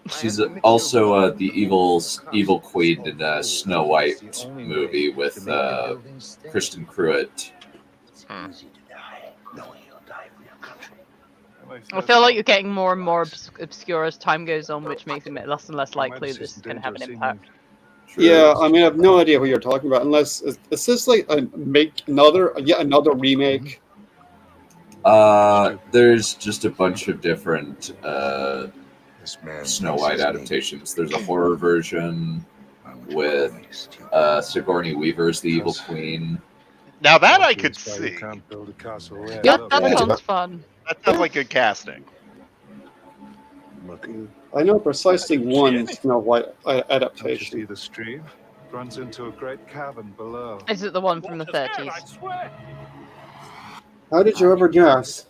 She's also the evil queen in the Snow White movie with Kristen Cruitt. I feel like you're getting more and more obscure as time goes on, which makes it less and less likely this is going to have an impact. Yeah, I mean, I have no idea what you're talking about, unless is this like yet another remake? There's just a bunch of different This man Snow White faces me. adaptations. There's a horror version with Sigourney Weaver's the Evil Queen. Now that I could Obvious why you see. can't build a castle where That Yeah. sounds fun. That sounds like good casting. Look, I know precisely one Snow White don't you adaptation. see the stream? It runs into a great cavern below. Is it the one from the 30s? How did you ever guess?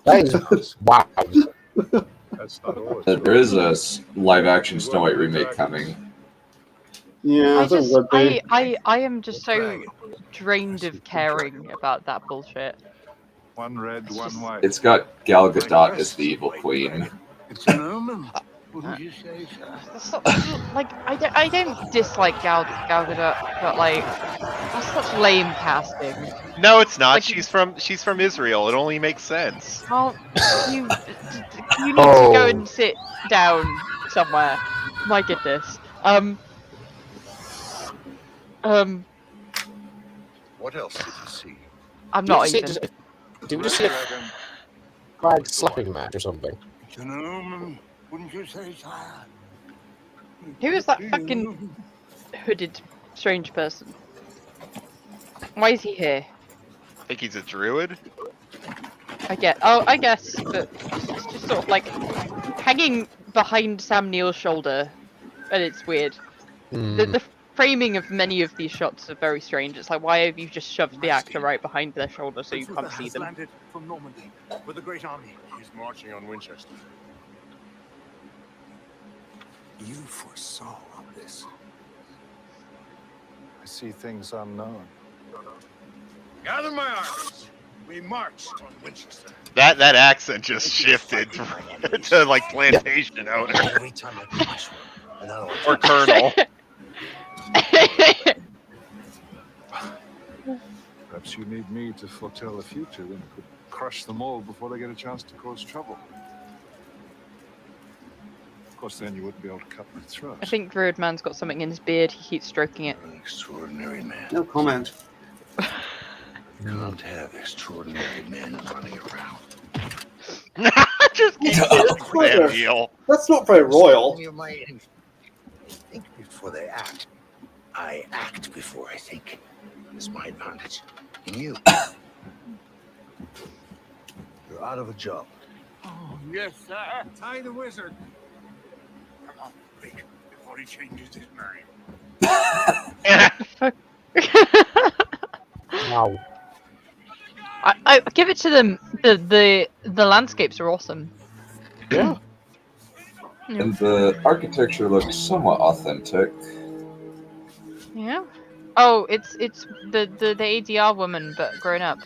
Wow. That's not all. There is a live-action Snow White remake coming. Yeah, I there just, would be. I am just so drained of caring about that bullshit. One red, one white. It's got Gal Gadot as the Evil Queen. It's an omen. Wouldn't you say so? That's not, like, I don't dislike Gal Gadot, but like, that's such lame casting. No, it's not. Like- She's from Israel. It only makes sense. Well, you need to go and sit down somewhere. My goodness. What else did you see? I'm not even. Did we just see a flag slapping match or something? It's an omen. Wouldn't you say so? Who is that fucking hooded strange person? Why is he here? I think he's a druid. I guess, but it's just sort of like hanging behind Sam Neill's shoulder, and it's weird. The framing of many of these shots are very strange. It's like, why have you just shoved the actor right behind their shoulder so you can't see them? landed from Normandy with a great army. He's marching on Winchester. You foresaw all this. I see things unknown. Gather my armies. We marched on Winchester. That accent just shifted to like plantation owner Every time I push one, or colonel. Perhaps you need me to foretell the future, then I could crush them all before they get a chance to cause trouble. Of course, then you wouldn't be able to cut my throat. I think Druid Man's got something in his beard. He keeps stroking it. An extraordinary man. No comment. Can't have extraordinary men running around. Just keep Sam Neill. That's not very royal. You're my enemy. They think before they act. I act before I think. It's my advantage. And you. You're out of a job. Oh, yes, sir. Tie the wizard. Come on, quick, before he changes his mind. Wow. I give it to them. The landscapes are awesome. Yeah. And the architecture looks somewhat authentic. Yeah. Oh, it's the ADR woman, but grown up.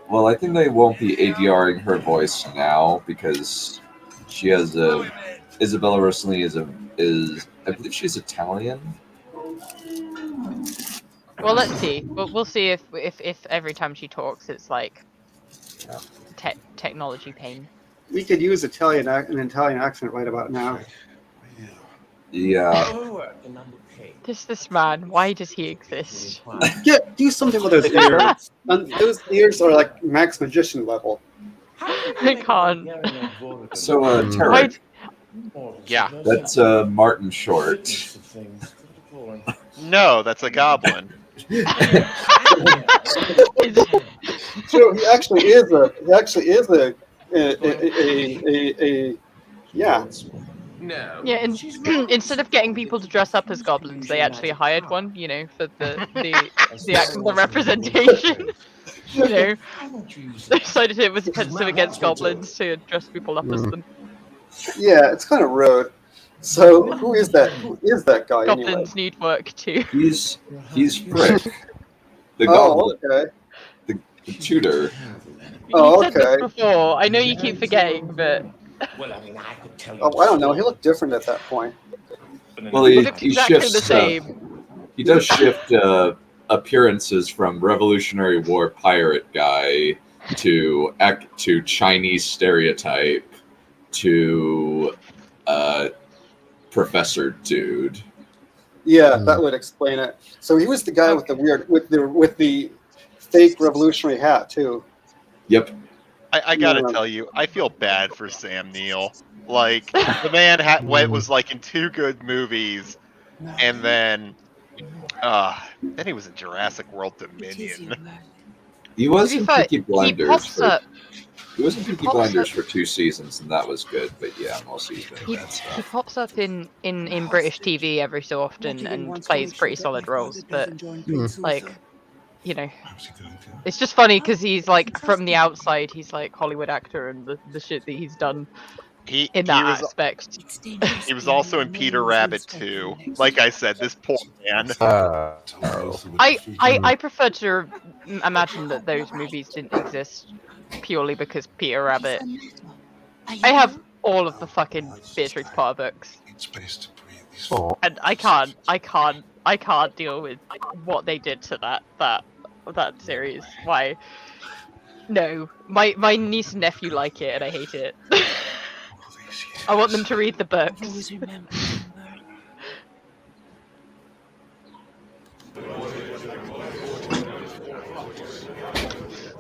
Well, I think they won't be ADRing her voice now because she has a Isabella Rossellini is I believe she's Italian. Well, let's see. We'll see if every time she talks it's like technology pain. We could use an Italian accent right about now. Yeah. This man, why does he exist? Yeah, do something with those ears. And those ears are like Max Magician level. I can't. So, Tarek, Yeah. that's Martin Short. No, that's a goblin. So he actually is a yeah. No. Yeah, and instead of getting people to dress up as goblins, they actually hired one, you know, for the representation. You know, they decided it was offensive against goblins to dress people up as them. Yeah, it's kind of rude. So who is that? Who is that guy Goblins anyway? need work too. He's Frick, the Oh, goblin, okay. the tutor. Oh, You said this okay. before. I know you keep forgetting, but Oh, I don't know. He looked different at that point. Well, he he looks exactly the shifts. same. He does shift appearances from Revolutionary War pirate guy to Chinese stereotype to professor dude. Yeah, that would explain it. So he was the guy with the weird, with the fake revolutionary hat too. Yep. I gotta Yeah. tell you, I feel bad for Sam Neill. Like, the man was like in 2 good movies, and then he was in Jurassic World Dominion. He was To be in fair, Peaky he Blinders pops up. He was in Peaky pops Blinders up- for 2 seasons, and that was good. But yeah, mostly he's been in He, bad he stuff. pops up in British TV every so often and plays pretty solid roles, but like, you know, it's just funny because he's like from the outside, he's like Hollywood actor and the shit that he's done He in that was aspect. he was also in Peter Rabbit 2. Like I said, this poor man. I prefer to imagine that those movies didn't exist purely because Peter Rabbit. I have all of the fucking Beatrix Potter books, and I can't deal with what they did to that series. Why? No, my niece and nephew like it, and I hate it. I want them to read the books.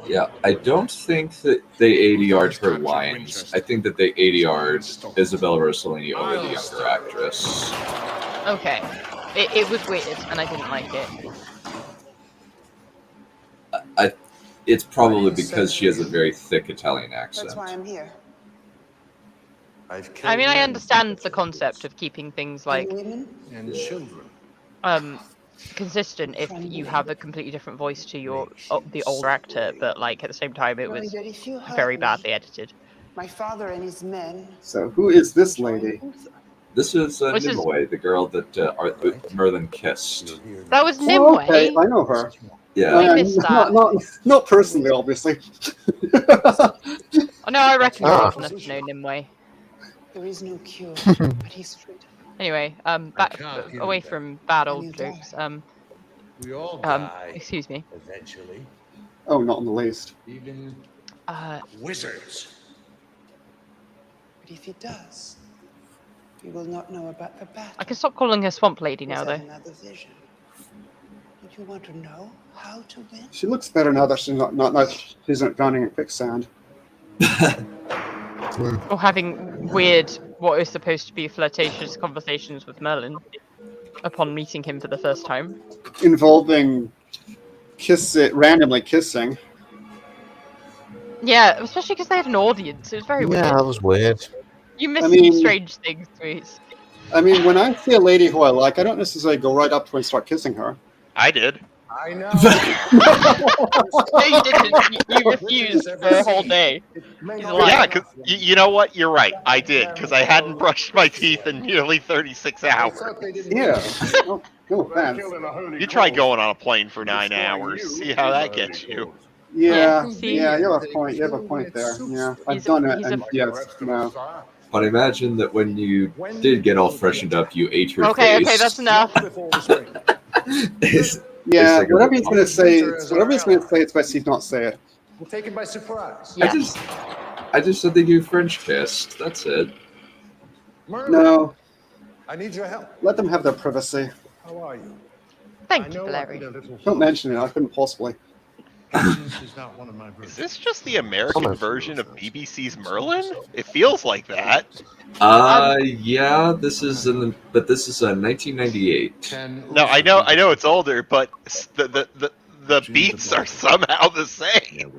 Yeah, I don't think that they ADR'd her lines. I think that they ADR'd Isabella Rossellini over the younger actress. Okay, it was weird, and I didn't like it. It's probably because she has a very thick Italian accent. That's why I'm here. I mean, I understand the concept of keeping things like and children. consistent if you have a completely different voice to the older actor, but like at the same time, it was very badly edited. My father and his men. So who is this lady? This is Nimue, the girl that Merlin kissed. That was Oh, Nimue. okay, I know her. Yeah. I missed that. Not personally, obviously. Oh no, I recognize enough to know Nimue. There is no cure, but he's free. Anyway, back away from bad old jokes. We all die. Excuse me. Eventually. Oh, not on the least. Even wizards. But if he does, we will not know about the battle. I can stop calling her Swamp Lady now, though. Another vision. Don't you want to know how to win? She looks better now that she's not drowning in quicksand. Or having weird, what is supposed to be flirtatious conversations with Merlin upon meeting him for the first time. Involving randomly kissing. Yeah, especially because they had an audience. It was very weird. Yeah, that was weird. You miss these strange things, Louise. I mean, when I see a lady who I like, I don't necessarily go right up to her and start kissing her. I did. I know. No, you didn't. You refused for a whole day. Yeah, because you know what? You're right. I did, because I hadn't brushed my teeth in nearly 36 hours. Yeah. No offense. You try going on a plane for 9 hours. See how that gets you. Yeah, you have a point. You have a point there. Yeah, I've done it, and yes, no. But imagine that when you did get all freshened up, you ate your face. Okay, that's enough. Yeah, whatever he's going to say, it's best he's not say it. We'll take it by surprise. Yeah. I just said they do French kissed. That's it. No. I need your help. Let them have their privacy. How are you? Thank you, Larry. Don't mention it. I couldn't possibly. Is this just the American version of BBC's Merlin? It feels like that. Yeah, this is 1998. No, I know it's older, but the beats are somehow the same.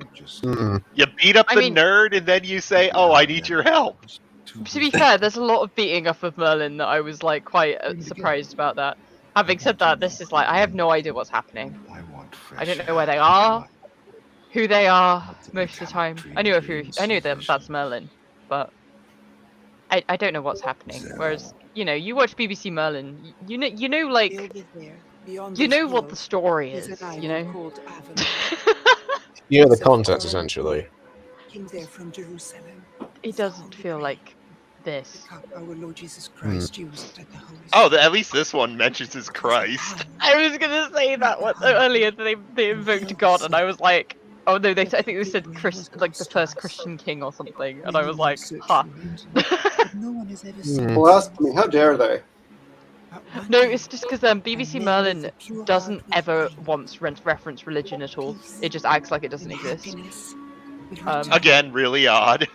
You beat up the nerd, and then you say, "Oh, I need your help." To be fair, there's a lot of beating up of Merlin that I was like quite surprised about that. Having said that, this is like I have no idea what's happening. I don't know where they are, who they are most of the time. I knew that that's Merlin, but I don't know what's happening. Whereas you watch BBC Merlin, you know like you know what the story is. You know. You know the context essentially. Came there from Jerusalem. It doesn't feel like this. Our Lord Jesus Christ used at the Holy. Oh, at least this one mentions his Christ. I was gonna say that one earlier. They invoked God, and I was like, oh no, I think they said like the first Christian king or something, and I was like, huh. No one has ever seen. Well, ask me, how dare they? No, it's just because BBC Merlin doesn't ever once reference religion at all. It just acts like it doesn't exist. Again, really odd.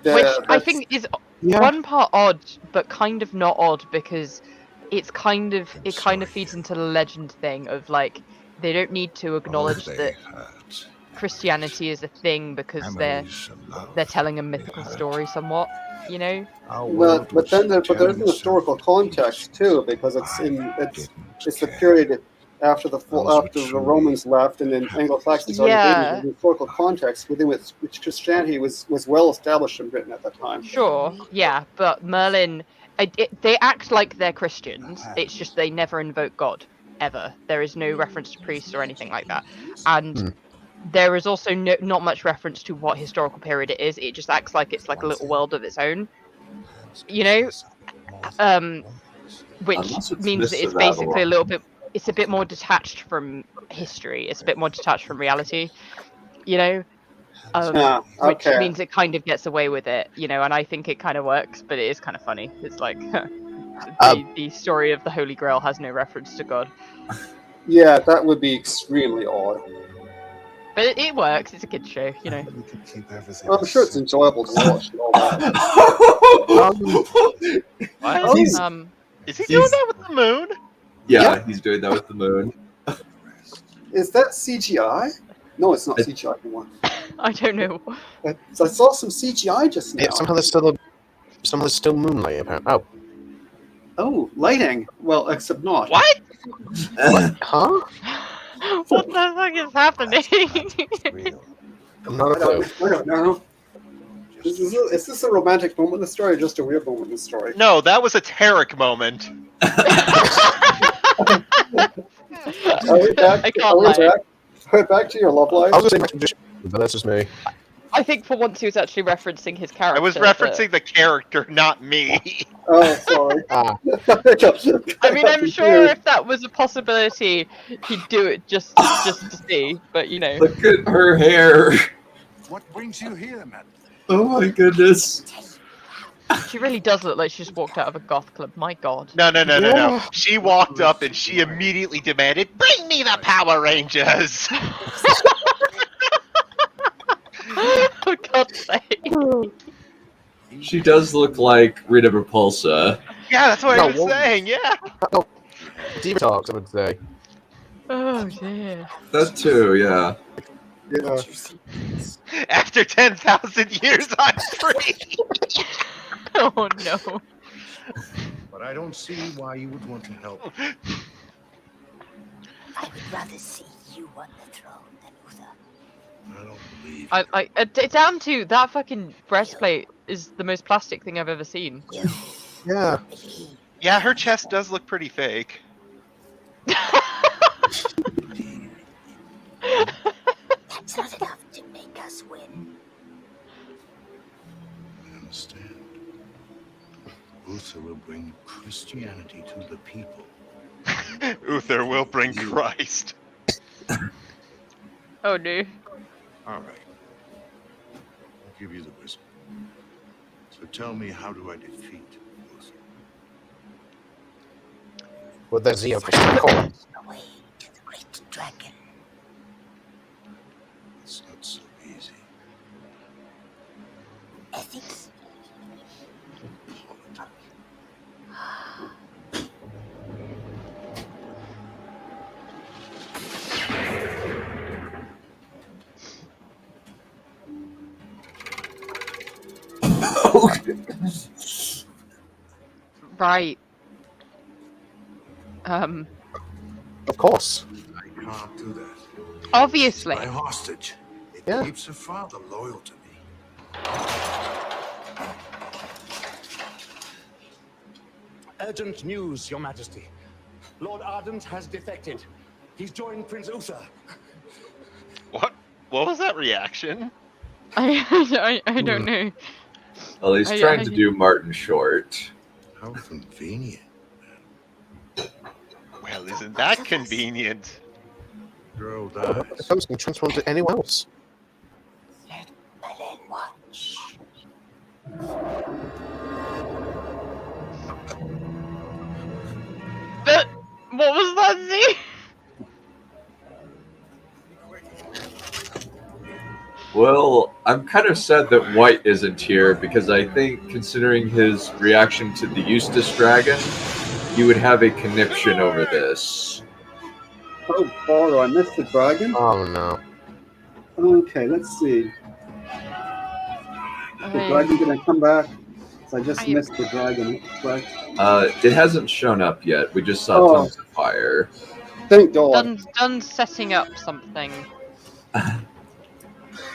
Which I think is one part odd, but kind of not odd because it kind of feeds into the legend thing of like they don't need to acknowledge that Christianity is a thing because they're telling a mythical story somewhat, you know. But there's an historical context too, because it's the period after the Romans left, and then Anglo-Saxons already Yeah. in the historical context within which Christianity was well established in Britain at that time. Sure, yeah, but Merlin, they act like they're Christians. It's just they never invoke God ever. There is no reference to priests or anything like that, and there is also not much reference to what historical period it is. It just acts like it's like a little world of its own, you know. Which Unless it's means that Mr. it's basically a Babylon. little bit. It's a bit more detached from history. It's a bit more detached from reality, you know. Which okay. means it kind of gets away with it, you know, and I think it kind of works, but it is kind of funny. It's like the story of the Holy Grail has no reference to God. Yeah, that would be extremely odd. But it works. It's a kids show, you know. I'm sure it's enjoyable to watch and all that. What? Is he doing that with the moon? Yeah, he's doing that with the moon. Is that CGI? No, it's not CGI anymore. I don't know. I saw some CGI just now. Yeah, somehow there's still moonlight apparently. Oh, lighting. Well, except not. What? Huh? What the fuck is happening? Not a clue. I don't know. Is this a romantic moment in the story or just a weird moment in the story? No, that was a Tarek moment. Back to your love life. I was going to say but that's just me. I think for once he was actually referencing his character. I was referencing the character, not me. Oh, sorry. I mean, I'm sure if that was a possibility, he'd do it just to see. But you know, Look at her hair. What brings you here, man? Oh my goodness. she really does look like she just walked out of a goth club. My God. No. She walked up and she immediately demanded, "Bring me the Power Rangers!" For God's sake. She does look like Rita Repulsa. Yeah, that's what I was saying. Yeah. Diva talks, I would say. Oh dear. That too, yeah. Yeah. After 10,000 years, I'm free. Oh no. But I don't see why you would want to help. I would rather see you on the throne than Uther. I don't believe. Down to that fucking breastplate is the most plastic thing I've ever seen. Yeah. Yeah, her chest does look pretty fake. That's not enough to make us win. I understand. Uther will bring Christianity to the people. Uther will bring Christ. Oh no. All right. I'll give you the whistle. So tell me, how do I defeat Uther? Well, there's the official call. Away to the great dragon. It's not so easy. Ethics. Right. Of course. I can't do that. Obviously. My hostage. It Yeah. keeps her father loyal to me. Urgent news, Your Majesty. Lord Ardent has defected. He's joined Prince Uther. What? What was that reaction? I don't know. Well, he's trying to do Martin Short. How convenient. Well, isn't that convenient? Girl dies. The post can transform to anyone else. Let Merlin watch. What was that, Z? Well, I'm kind of sad that White isn't here because I think, considering his reaction to the Eustace dragon, he would have a conniption over this. Oh, Bardo, I missed the dragon? Oh no. Okay, let's see. The dragon gonna come back? So I just missed the dragon, right? It hasn't shown up yet. We just saw tons of fire. Thank God. Dun's setting up something.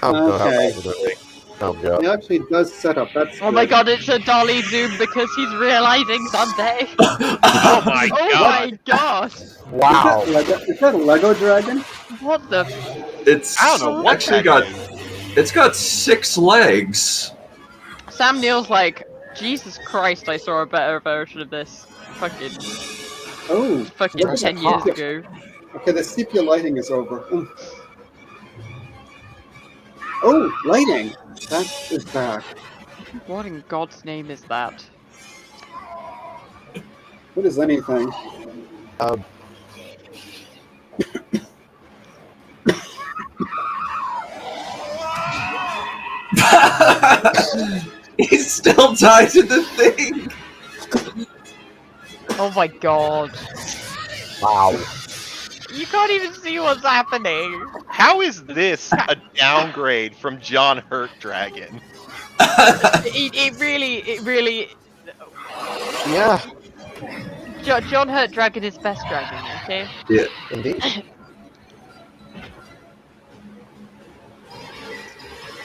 Oh god. Okay. Oh god. He actually does set up. That's Oh my god, it's a dolly zoom because he's realizing something. Oh my Oh god. my god. Wow. Is that a Lego dragon? What the? It's I don't know what actually that it's got 6 legs. Sam Neill's like, Jesus Christ, I saw a better version of this. Fucking look at 10 that. years ago. Okay, the sepia lighting is over. Oh, lighting! That is back. What in God's name is that? What is anything? He's still tied to the thing. Oh my god. Wow. You can't even see what's happening. How is this a downgrade from John Hurt Dragon? It really. Yeah. John Hurt Dragon is best dragon, okay? Yeah, indeed.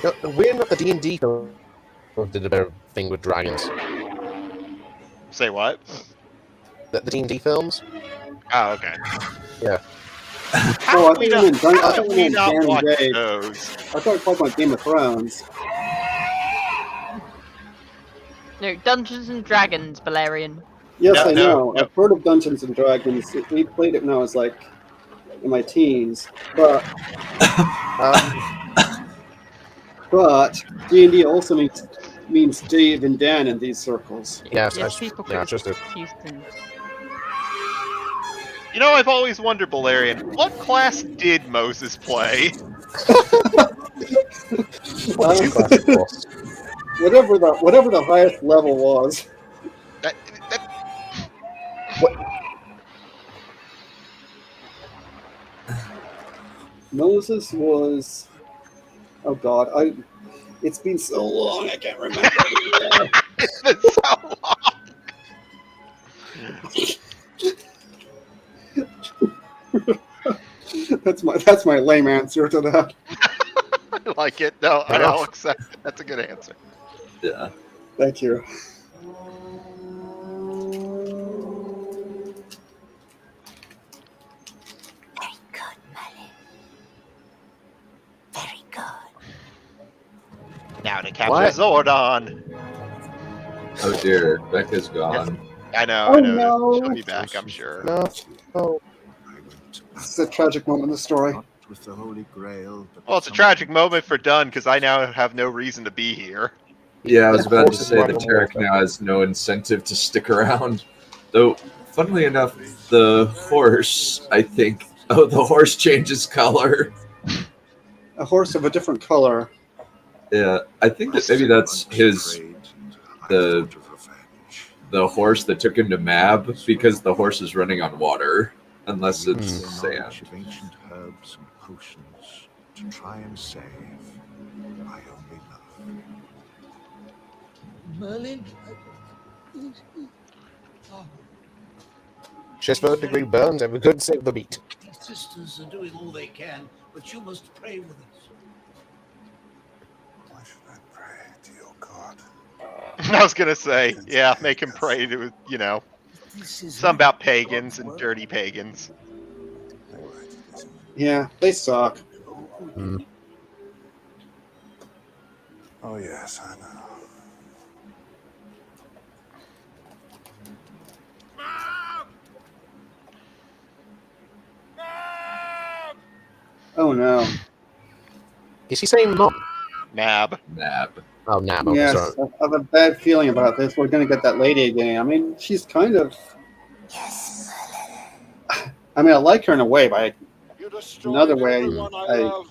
No, we're not the D&D film did a better thing with dragons. Say what? The D&D films? Oh, okay. Yeah. I we thought you not meant watch Dave. those? I thought you were talking about Game of Thrones. No, Dungeons and Dragons, Balerion. Yes, No, I know. no. I've heard of Dungeons and Dragons. We played it when I was like in my teens, but D&D also means Dave and Dan in these circles. Yes, people just a... Houston. You know, I've always wondered, Balerion, what class did Moses play? Whatever the highest level was. Moses was. Oh God, It's been so long, I can't remember. It's been so long. That's my lame answer to that. I like it. No, I'll accept it. That's a good answer. Yeah. Thank you. Very good, Merlin. Very good. Now to capture Zordon. Oh dear, Becca's gone. I know, Oh, I know. no. She'll be back, I'm sure. No. Oh. This is a tragic moment in the story. With the Holy Grail, but Well, it's a tragic moment for Dunn because I now have no reason to be here. Yeah, I was about to say that Tarek now has no incentive to stick around. Though, funnily enough, the horse, I think... Oh, the horse changes color. A horse of a different color. Yeah, I think that maybe that's the horse that took him to Mab, because the horse is running on water. Unless it's sand. Of ancient herbs and potions to try and save my only love. Merlin? Just third-degree burns and we couldn't save the beat. The sisters are doing all they can, but you must pray with us. Why should I pray to your God? I was gonna say, yeah, make him pray to, you know, something about pagans and dirty pagans. Yeah, they suck. Oh yes, I know. Oh no. Is he saying mom? Nab. Oh, Nab. Okay, Yes, sorry. I have a bad feeling about this. We're going to get that lady again. I mean, she's kind of... I mean, I like her in a way, but You destroyed another way, everyone I love.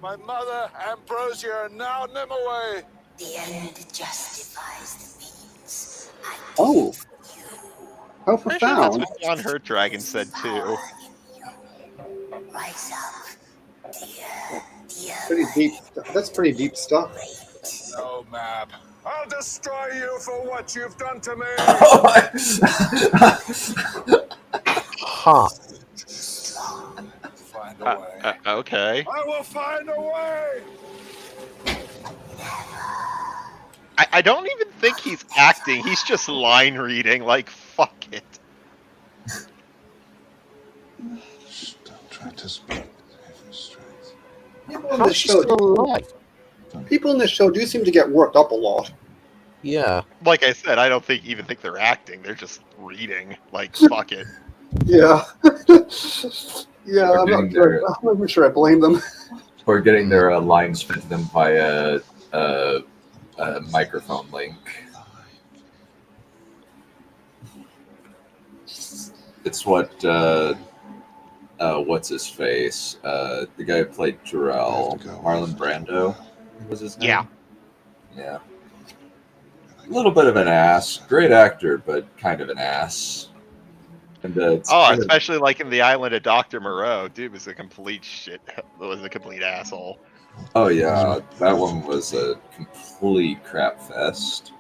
My mother, Ambrosia, and now Nimue. The end justifies the means. Oh, how Pretty sure that's profound! what John Hurt Dragon said too. Rise up, dear Pretty deep. That's pretty deep stuff. No, Mab. I'll destroy you for what you've done to me. Huh. Find a way. Okay. I will find a way. I don't even think he's acting. He's just line reading. Like, fuck it. Don't try to speak straight. People in this show, people in this show do seem to get worked up a lot. Yeah. Like I said, I don't even think they're acting. They're just reading. Like, fuck it. Yeah. Yeah, I'm not even sure I blame them. Or getting their lines fed to them via a microphone link. It's what what's his face? The guy who played Jarrell, Marlon Brando, was his name? Yeah. Yeah. A little bit of an ass. Great actor, but kind of an ass. And especially like in The Island of Dr. Moreau. Dude was a complete shit. Was a complete asshole. Oh yeah, that one was a complete crap fest.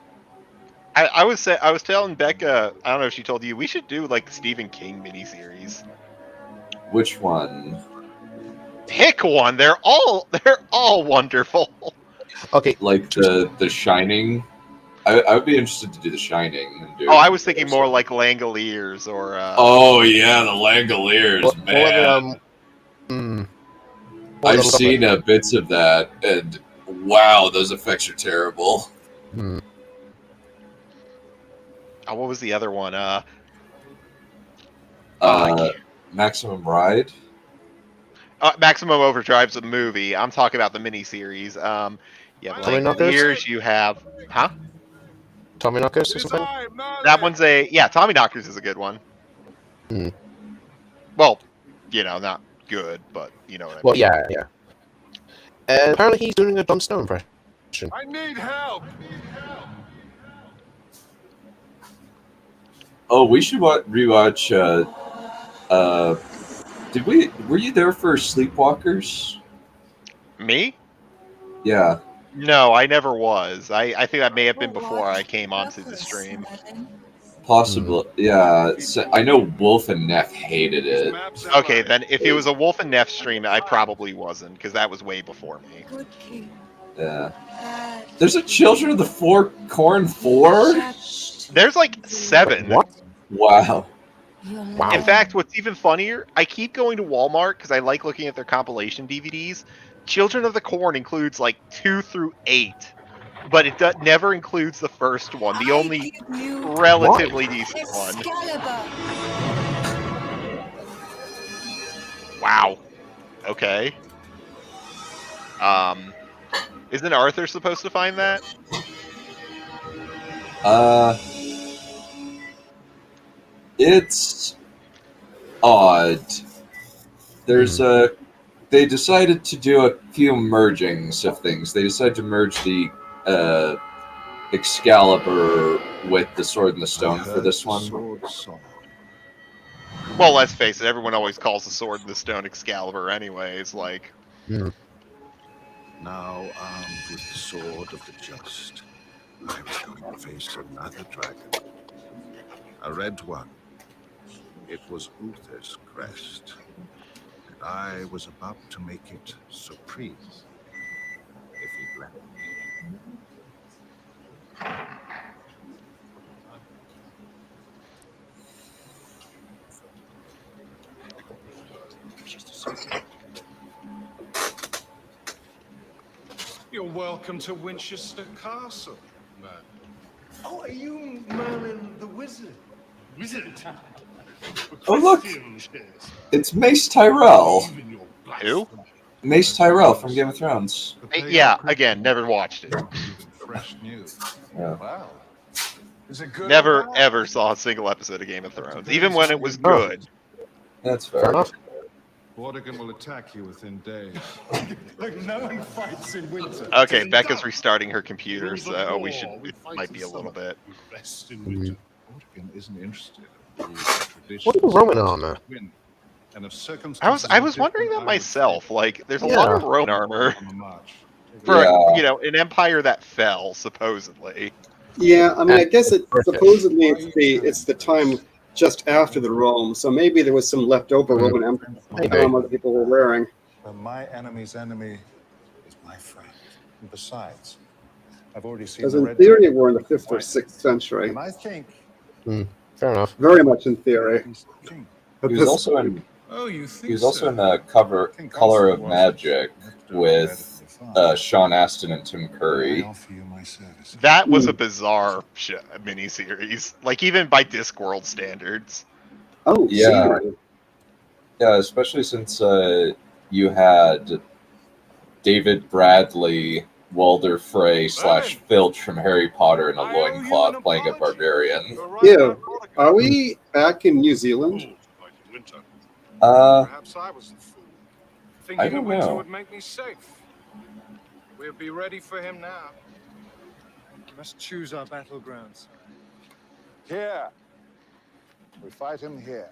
I was telling Becca, I don't know if she told you, we should do like the Stephen King miniseries. Which one? Pick one. They're all wonderful. Okay. Like the Shining. I would be interested to do The Shining. And do I was thinking more like Langoliers or. Oh yeah, the Langoliers, man. I've seen bits of that, and wow, those effects are terrible. What was the other one? Maximum Ride. Maximum Overdrive's a movie. I'm talking about the miniseries. Yeah, Langoliers. You have, huh? Tommy Knockers or something? That one's Tommy Knockers is a good one. Well, not good, but you know what I mean. Well, yeah. And apparently he's doing a Jon Snow impression. I need help. Oh, we should rewatch. Were you there for Sleepwalkers? Me? Yeah. No, I never was. I think that may have been before I came onto the stream. Possibly, yeah. So, I know Wolf and Neff hated it. Okay, then if it was a Wolf and Neff stream, I probably wasn't, because that was way before me. Yeah. There's a Children of the Corn 4? There's like 7. What? Wow. In fact, what's even funnier, I keep going to Walmart because I like looking at their compilation DVDs. Children of the Corn includes like 2 through 8, but it never includes the first one, the only relatively decent one. Wow. Okay. Isn't Arthur supposed to find that? It's odd. There's they decided to do a few mergings of things. They decided to merge the Excalibur with the Sword and the Stone for this one. Well, let's face it, everyone always calls the Sword and the Stone Excalibur anyways, like... Now armed with the sword of the just, I was going to face another dragon. A red one. It was Uther's crest. And I was about to make it supreme. If he'd let me. You're welcome to Winchester Castle, man. Oh, are you Merlin the Wizard? Wizard? Oh look! It's Mace Tyrell. Who? Mace Tyrell from Game of Thrones. Yeah, again, never watched it. Fresh news. Yeah. Wow. Never, ever saw a single episode of Game of Thrones, even when it was good. That's Fair fair. enough. Vortigern will attack you within days. Like no one fights in winter. Okay, Becca's restarting her computer, Rules of so war. it fight might in be a little summer. bit. We rest in winter. Vortigern isn't interested in rules and What traditions. are Roman armor? And if circumstances I was are wondering different, that I would myself. favor Like, there's a lot Yeah. of Roman armor on the march. for Yeah. an empire that fell, supposedly. Yeah, I mean, I guess it British. supposedly it's the time just after the Rome, so maybe there was some leftover Roman Maybe. armor that people were wearing. But my enemy's enemy is my friend. And besides, I've already seen Because the in red theory, dragon we're in the with 5th or white. 6th century. And I think Fair enough. Very much in theory. he's king. But He was this- also in. Oh, you He think was also so? in a Color of Magic with Sean Astin and Tim I Curry. offer you my service. That was a bizarre miniseries, like even by Discworld standards. Oh, Yeah. seriously? Yeah, especially since you had David Bradley, Walder Frey / Filch from Harry Potter in a loincloth playing a barbarian. Yeah. Are we back in New Zealand? Perhaps I was the fool. I Thinking the don't winter know. would make me safe. We'll be ready for him now. We must choose our battlegrounds. Here. We fight him here.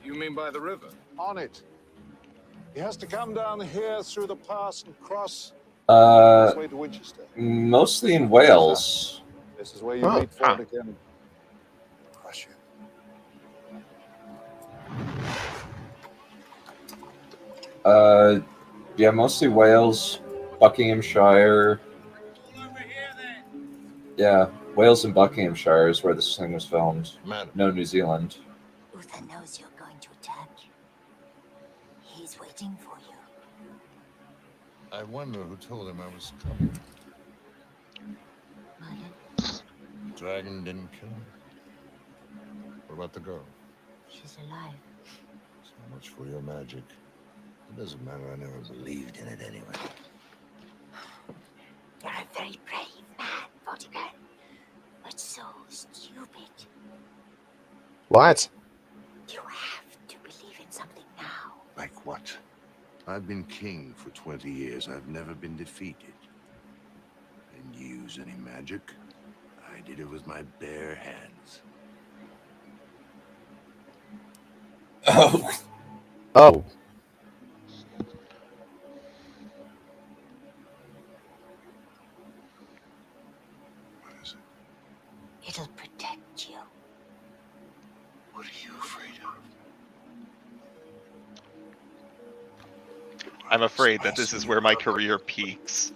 You mean by the river? On it. He has to come down here through the pass and cross his way to Winchester. Mostly in Wales. This is where you meet Vortigern. Crush you. Yeah, mostly Wales, Buckinghamshire. Yeah, Wales and Buckinghamshire is where this thing was filmed. No, New Zealand. Uther knows you're going to attack. He's waiting for you. I wonder who told him I was coming. Merlin, Dragon didn't kill him. What about the girl? she's alive. So much for your magic. It doesn't matter, I never believed in it anyway. You're a very brave man, Vortigern, but so stupid. What? You have to believe in something now. Like what? I've been king for 20 years. I've never been defeated. Didn't use any magic. I did it with my bare hands. Oh. Oh. What is it? It'll protect you. What are you afraid of? I'm afraid that this is where my career peaks.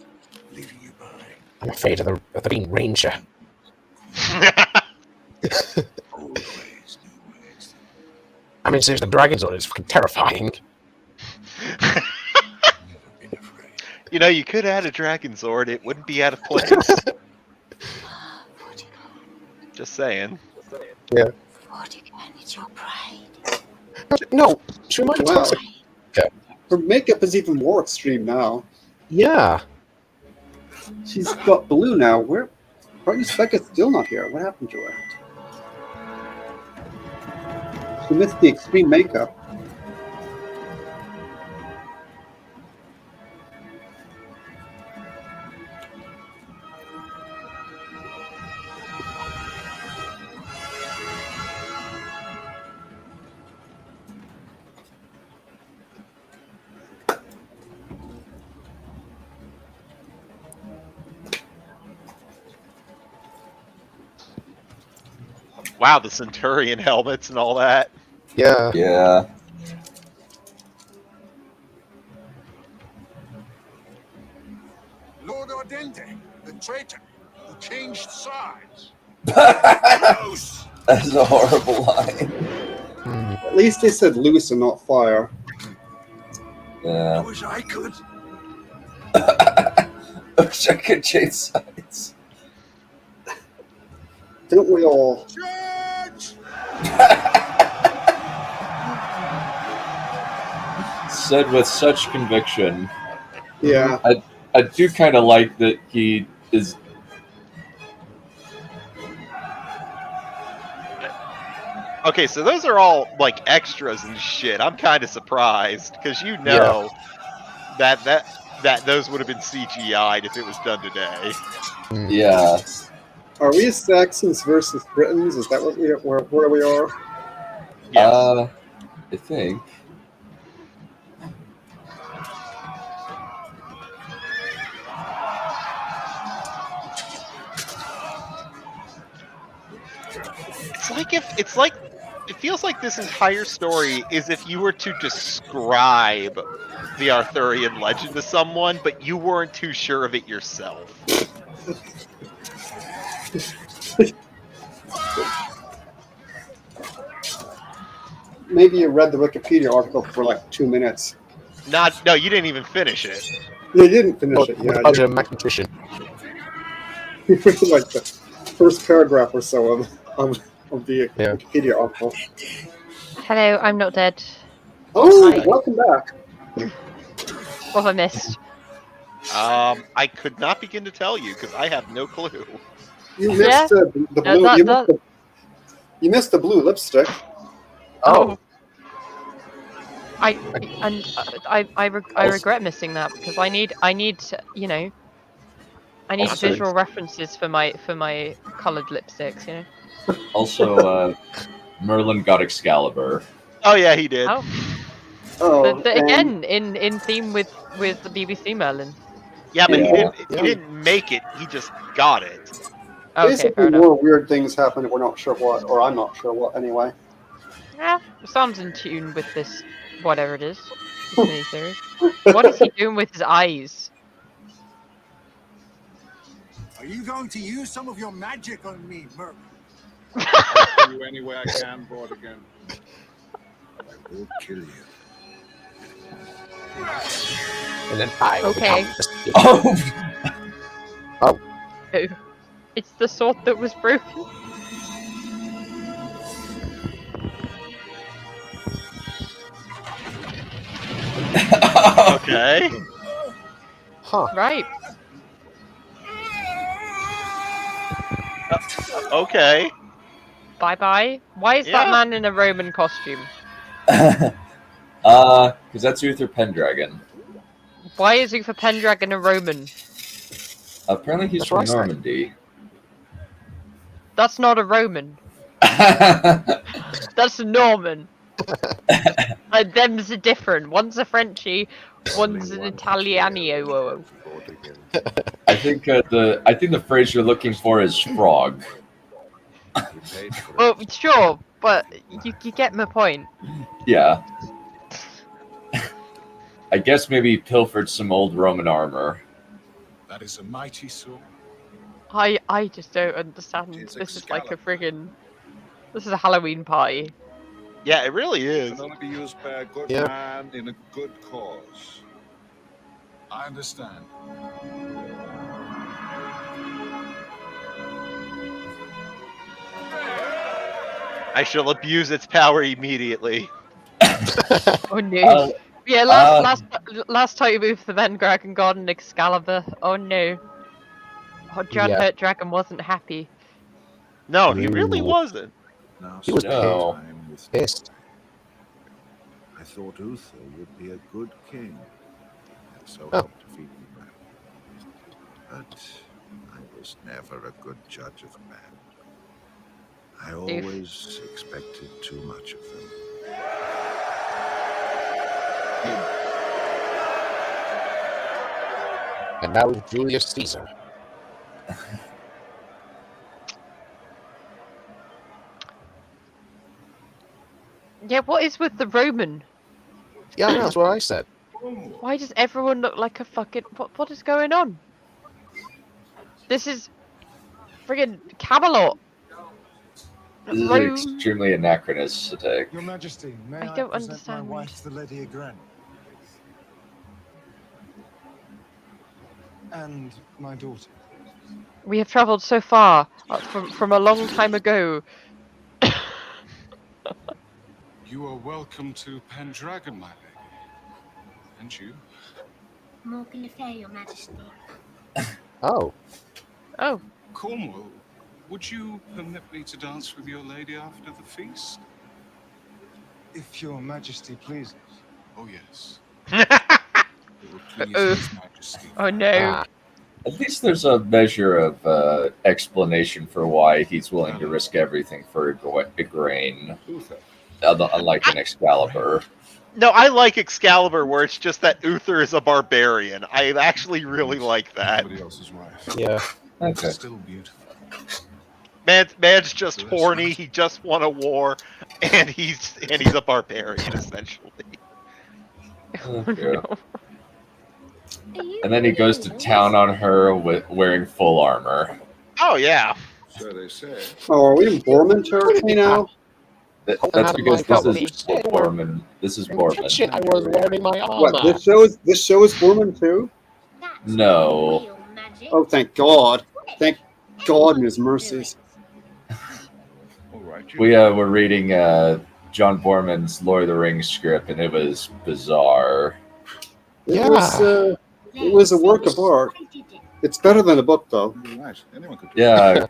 Leaving you behind. I'm afraid of the Green Ranger. Old ways, new ways. I mean, seriously, the Dragon's Sword is fucking terrifying. You know, you could add a dragon sword; it wouldn't be out of place. Just saying. Yeah. Vortigern, it's your pride. No, she might Wow. toxic. Her makeup is even more extreme now. Yeah. She's got blue now. Where? Brightness Becca's still not here. What happened to her? She missed the extreme makeup. Wow, the Centurion helmets and all that. Yeah. Yeah. Lord Ordente, the traitor, who changed sides. That's a horrible line. At least they said loose and not fire. Yeah. I wish I could. I wish I could change sides. Don't we all? Judge! Said with such conviction. Yeah. I do kind of like that he is. Okay, so those are all like extras and shit. I'm kind of surprised because that those would have been CGI'd if it was done today. Yeah. Are we Saxons versus Britons? Is that what where we are? Yes. I think. It feels like this entire story is if you were to describe the Arthurian legend to someone, but you weren't too sure of it yourself. Maybe you read the Wikipedia article for like 2 minutes. No, you didn't even finish it. You didn't finish it. With Yeah, a bunch of mathematician. you read like the first paragraph or so of the Wikipedia article. Hello, I'm not dead. Oh, Hi. welcome back. What have I missed? I could not begin to tell you because I have no clue. You missed the blue. You missed the blue lipstick. Oh. I regret missing that because I need you know, I need Also- visual references for my coloured lipsticks, you know. Also, Merlin got Excalibur. Oh yeah, he did. Oh, again in theme with the BBC Merlin. Yeah, but Yeah. he didn't make it. He just got it. Okay, Basically, fair enough. more weird things happen. We're not sure what, or I'm not sure what. Anyway. Yeah, sounds in tune with this, whatever it is, this miniseries. What is he doing with his eyes? Are you going to use some of your magic on me, Merlin? I'll kill you any way I can, Vortigern. I will kill you. And then I will Okay. become Oh, it's the sword that was broken. Okay. Huh. Right. Okay. Bye bye. Why is that man in a Roman costume? Because that's Uther Pendragon. Why is Uther Pendragon a Roman? Apparently he's from Normandy. That's not a Roman. That's a Norman. Like, them's are different. One's a Frenchie, one's an Italiano. I think the phrase you're looking for is frog. Well, sure, but you get my point. Yeah. I guess maybe he pilfered some old Roman armor. That is a mighty sword. I just don't understand. This is like a friggin'. This is a Halloween party. Yeah, it really It is. can only be used by a good Yeah. man in a good cause. I understand. I shall abuse its power immediately. Oh no. Yeah, last time we moved the Pendragon got an Excalibur. Oh no. Oh, John Yeah. Hurt Dragon wasn't happy. No, he really wasn't. Now He was No. time with pissed. I thought Uther would be a good king, and so Oh. help defeat me well. But I was never a good judge of men. I always expected too much of them. And now it's Julius Caesar. Yeah, what is with the Roman? Yeah, that's what I said. Why does everyone look like a fucking... What is going on? This is... friggin' Camelot. This is Rome. extremely anachronistic. Your Majesty, may I I don't present understand. my wife, the Lady Igraine? And my daughter. We have travelled so far from a long time ago. You are welcome to Pendragon, my lady. And you? Morgan Le Fay, Your Majesty. Oh. Oh. Cornwall, would you permit me to dance with your lady after the feast? If your majesty pleases. Oh, yes. It will please His Majesty. Oh no. At least there's a measure of explanation for why he's willing to risk everything for a grain, unlike an Excalibur. No, I like Excalibur, where it's just that Uther is a barbarian. I actually really like that. Somebody else's wife. Yeah. Okay. Still beautiful. Man's just horny. He just won a war, and he's a barbarian essentially. Okay. And then he goes to town on her wearing full armor. Oh yeah. So they say. Oh, are we in Borman territory now? That's because this is Borman. This is Borman. Shit, I was wearing my armor. What, this show is Borman too? No. Oh, thank God. Thank God and his mercies. We were reading John Borman's Lord of the Rings script, and it was bizarre. It was a work of art. It's better than the book, though. Yeah,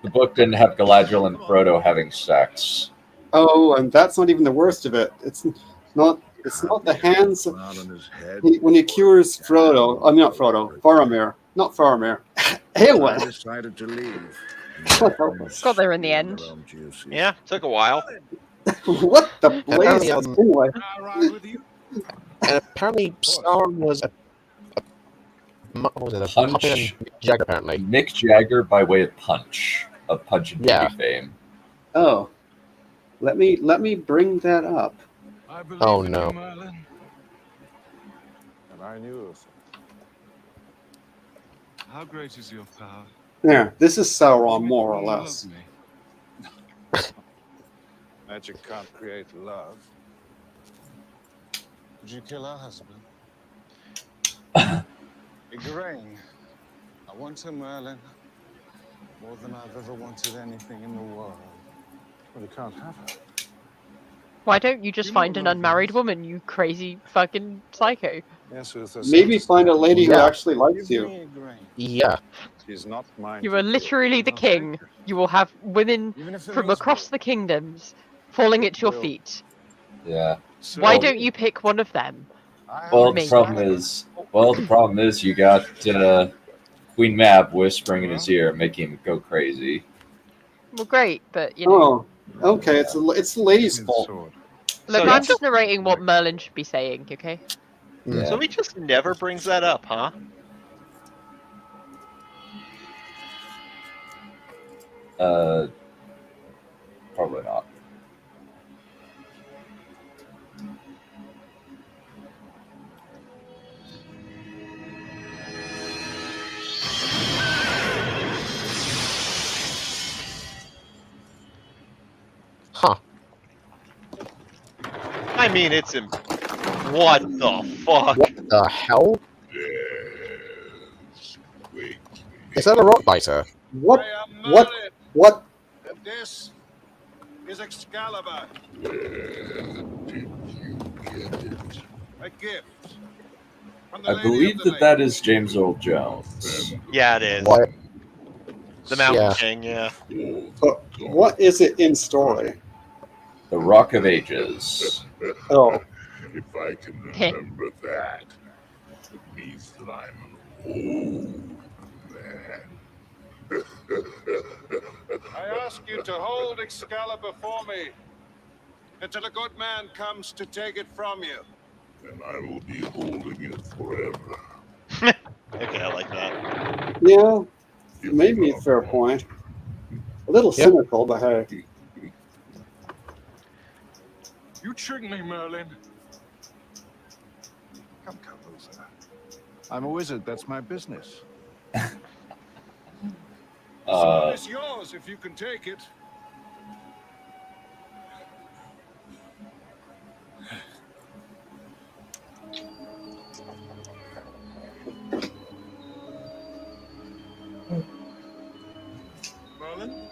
the book didn't have Galadriel and Frodo having sex. Oh, and that's not even the worst of it. It's not the hands of when he cures Frodo. I mean, not Frodo. Faramir. Not Faramir. Eowyn. I decided to leave. Got there in the end. Yeah, took a while. What the blazes? Anyway. And apparently, Sauron was what was it? A Punch. puppet of Mick Jagger, apparently. Mick Jagger by way of Punch and Yeah. Baby fame. Oh, let me bring that up. Oh no. And I knew of How great is your power? There, this is Sauron, more or less. magic can't create love. Did you kill our husband? Igraine, I want her, Merlin, more than I've ever wanted anything in the world. But we can't have her. Why don't you just find an unmarried woman, you crazy fucking psycho? Yes, Maybe find a lady who actually likes you. Yeah. She's not mine. You are literally the king. You will have women from across the kingdoms falling at your feet. Yeah. Why don't you pick one of them? Well, Me. the problem is you got Queen Mab whispering in his ear, making him go crazy. Well, great, but you know. Oh, okay. It's the lady's fault. Look, I'm just narrating what Merlin should be saying, okay? Yeah. So he just never brings that up, huh? Probably not. Huh. I mean, it's what the fuck? What the hell? Is that a rock biter? What? And this is Excalibur. A gift. From the I Lady believe of the that is James Earl Jones. Yeah, it is. What? The Mountain Yeah. King, yeah. But what is it in story? The Rock of Ages. Oh. If I can remember that, it means that I'm an old man. I ask you to hold Excalibur for me until a good man comes to take it from you. And I will be holding it forever. Okay, I like that. Yeah, maybe a fair point. A little cynical, but hey. You tricked me, Merlin. Come, Luther. I'm a wizard. That's my business. Sword is yours if you can take it. Merlin?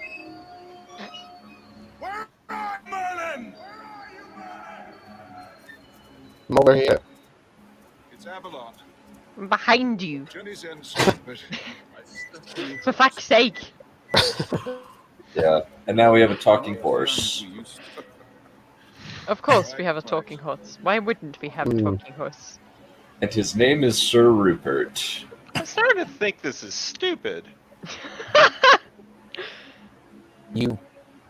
Where are you, Merlin? I'm over here. It's Avalon. I'm behind you. Journey's end, but For fuck's sake. Yeah, and now we have a talking horse. Of course, we have a talking horse. Why wouldn't we have a talking horse? And his name is Sir Rupert. I'm starting to think this is stupid. You.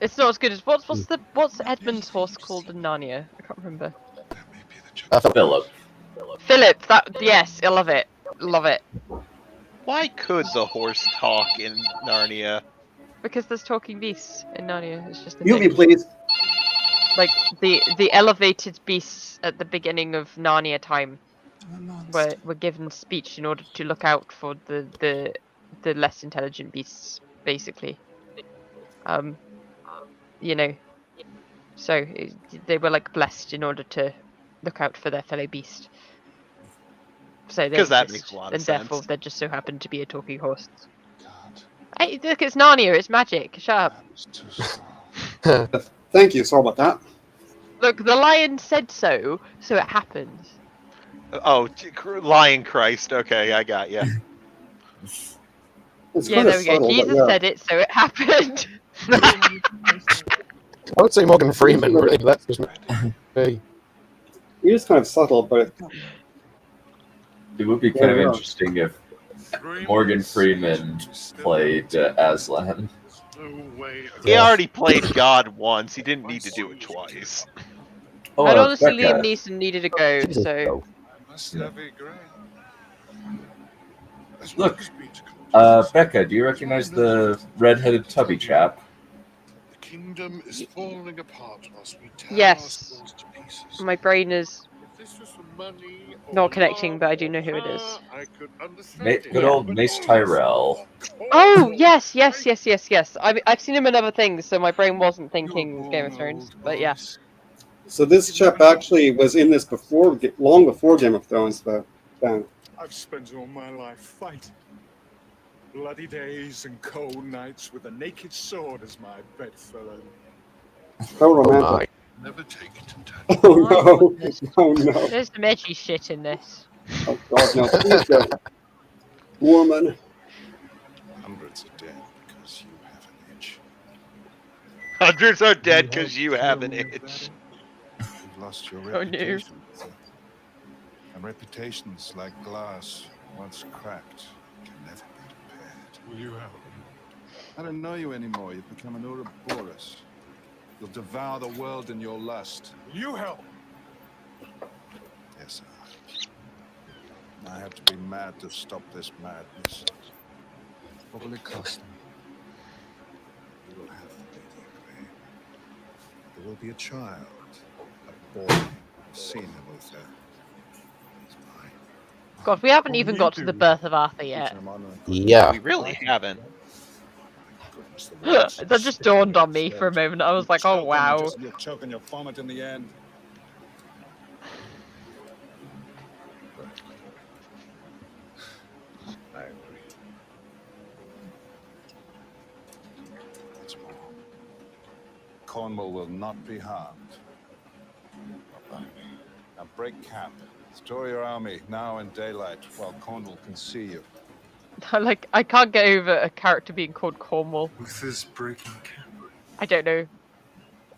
It's not as good as what's Edmund's horse called in Narnia? I can't remember. Philip. Philip. Yes, I love it. Love it. Why could the horse talk in Narnia? Because there's talking beasts in Narnia. It's just a Mute me, thing. please. Like the elevated beasts at the beginning of Narnia time were given speech in order to look out for the less intelligent beasts, basically. You know, so they were like blessed in order to look out for their fellow beast. So they Because that exist, makes a lot of and sense. therefore there just so happened to be a talking horse. Hey, look, it's Narnia. It's magic. Shut up. Thank you. Sorry about that. Look, the lion said so it happens. Oh, Lion Christ. Okay, I got you. It's Yeah, kind there of we go. subtle, but Jesus yeah. said it, so it happened. I would say Morgan Freeman, really, but that's just me. It is kind of subtle, but It would be kind of Yeah. interesting if Morgan Freeman played Aslan. He already played God once. He didn't need to do it twice. Oh, And honestly, Becca. Liam Neeson needed to go, so... Look, Becca, do you recognize the red-headed tubby chap? The kingdom is falling apart whilst we tear Yes. ourselves to pieces. My brain is If this was for money or not connecting, love but I do or know who it is. power, I could understand Good old Mace Tyrell. Oh, yes. I've seen him in other things, so my brain wasn't thinking Game of Thrones, but yeah. so this chap actually was in this before, long before Game of Thrones, but then. I've spent all my life fighting. Bloody days and cold nights with a naked sword as my bedfellow. How romantic. Never take it in time. Oh no. Oh no. There's some edgy shit in this. Oh god, no. Please don't. Woman. Hundreds are dead because you have an itch. Hundreds are dead because you have an itch. You've lost your Oh, no. reputation. And reputations like glass, once cracked, can never be repaired. Will you help? I don't know you anymore. You've become an Ouroboros. You'll devour the world in your lust. Will you help? Yes, I have to be mad to stop this madness. What will it cost me? You will have the Lady Grey. There will be a child, a boy. I've seen him with her. He's mine. God, we haven't even got to the birth of Arthur yet. Yeah. We really haven't. That just dawned on me for a moment. I was like, oh wow. You'll choke on your vomit in the end. I agree. That's more. Cornwall will not be harmed. Now break camp. Store your army now in daylight while Cornwall can see you. I can't get over a character being called Cornwall. Uther's breaking camp. I don't know.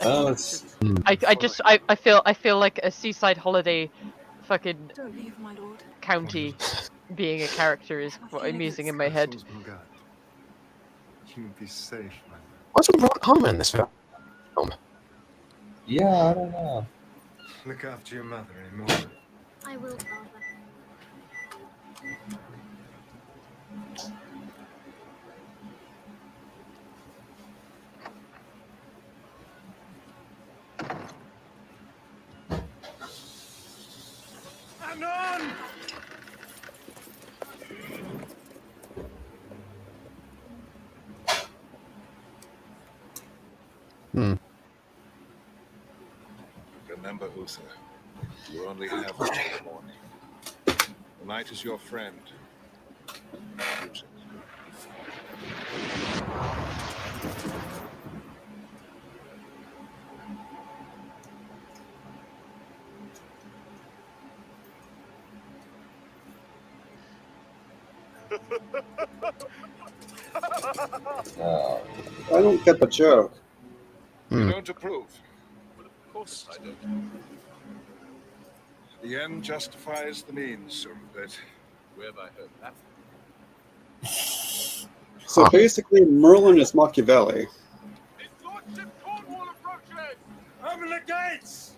Oh, it's... I feel like a seaside holiday fucking Don't leave, my lord. county being a character is what I'm using in my head. You'll be safe, man. What's with Ron Palmer in this film? Yeah, I don't know. Look after your mother anymore. I will, Father. Hang on! Remember, Uther, you only have until the morning. The night is your friend. Use it. I don't get the joke. You don't approve. course I don't. The end justifies the means, sort of bit. Where have I heard that? So basically, Merlin is Machiavelli. Open the gates!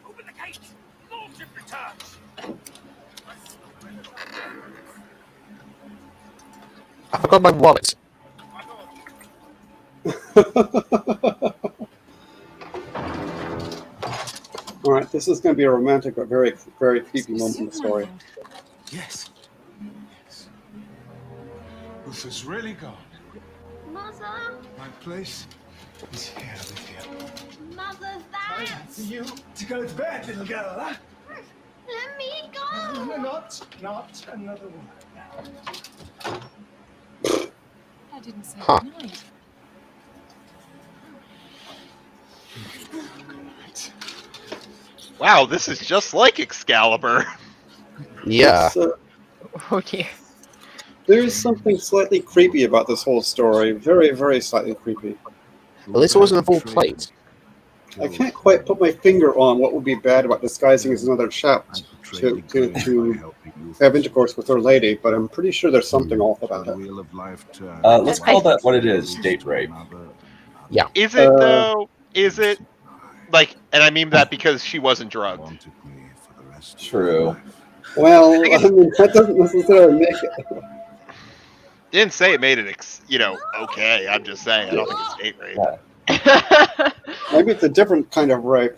Open the gates! Lordship returns! I forgot my wallet. All right, this is going to be a romantic but very, very creepy moment in the story. Yes. Yes. Luther's really gone. Mother? My place is here with you. Mother, Time that! for you to go to bed, little girl, huh? Let me go! No, not another word now. I didn't say Huh. goodnight. Wow, this is just like Excalibur. Yeah. Oh dear. There's something slightly creepy about this whole story. Very, very slightly creepy. At least it wasn't a full plate. I can't quite put my finger on what would be bad about disguising as another chap to have intercourse with her lady, but I'm pretty sure there's something off about it. Let's call that what it is, date rape. Yeah. Is it though? Is it? Like, and I mean that because she wasn't drugged. True. Well, I mean, that doesn't necessarily make it. Didn't say it made it, okay. I'm just saying. I don't think it's date rape. Maybe it's a different kind of rape.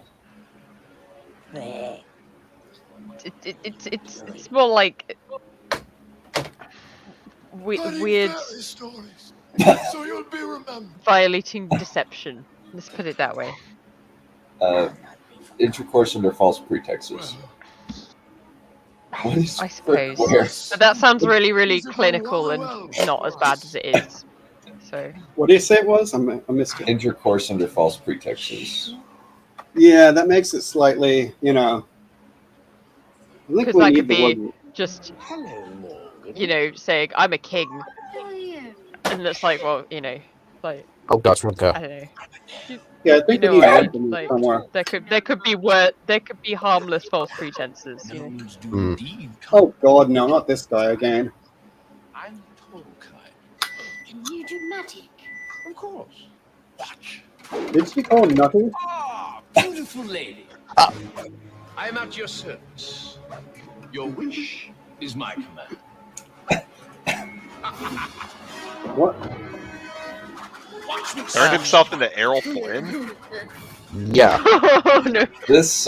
It's more like weird So you'll be remembered. violating deception. Let's put it that way. Intercourse under false pretexts. What is I suppose. But that sounds really, really clinical and not as bad as it is. So. What do you say it was? I missed it. Intercourse under false pretexts. Yeah, that makes it slightly, you know. I think Because we that need could the be word. just, you know, saying I'm a king, and it's like, well, you know, like. Oh God, wrong girl. I don't know. Yeah, I think you know we need what I help mean? in Like, somewhere. there could be harmless false pretenses. You know. Oh God, no, not this guy again. I'm Tolkien. Can you do magic? Of course. Watch. Did she call him nutty? Ah, beautiful lady. I am at your service. Your wish is my command. What? Watch me. Turned himself into Errol Flynn. Yeah. Oh, no. This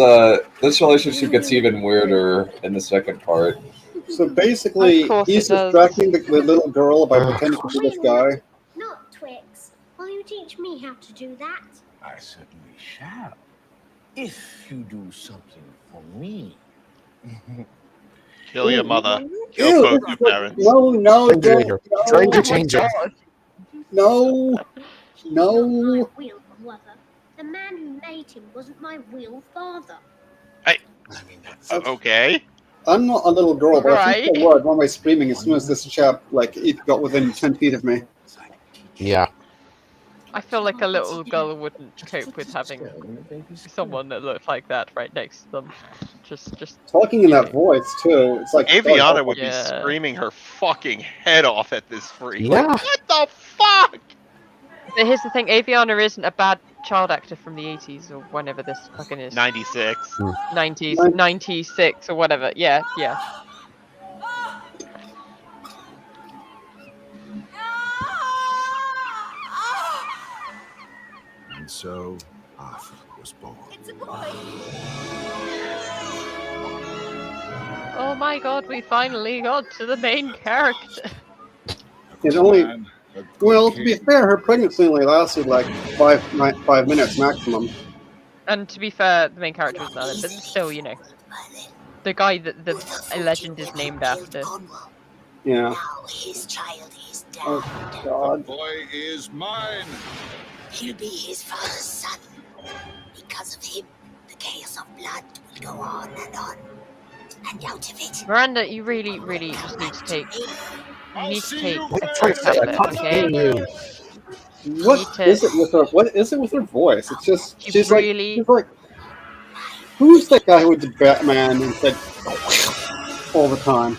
relationship gets even weirder in the second part. So basically, he's distracting the little girl by pretending to be this guy. Not Twix. Will you teach me how to do that? I certainly shall. If you do something for me. Kill your mother. Ew, Kill both your parents. No, Stranger changer. No, He's no. not my real mother. The man who made him wasn't my real father. Okay. I'm not a little girl, but I think Right. I would. Why am I screaming as soon as this chap, like, it got within 10 feet of me? Yeah. I feel like a little girl wouldn't cope with having someone that looked like that right next to them. Just Talking in that voice, too. It's like... Aviana would be Yeah. screaming her fucking head off at this freak. Yeah. Like, what the fuck? But here's the thing, Aviana isn't a bad child actor from the 80s or whenever this fucking is. 96. 90s, 96 or whatever. Yeah, yeah. And so Arthur was born. It's a boy. Oh my god, we finally got to the main character. It only... Well, to be fair, her pregnancy only lasted like 5 minutes maximum. And to be fair, the main character was Merlin, but still, you know. The guy that the legend is named after. Yeah. His child is dead. Oh, God. Boy is mine. He'll be his father's son. Because of him, the chaos of blood will go on. And out of it. Miranda, you really, really just need to take... You need to take a Try quick to say, I habit, can't okay? hear you. What is it with her? What is it with her voice? It's just she's really... like who's that guy who did Batman and said all the time?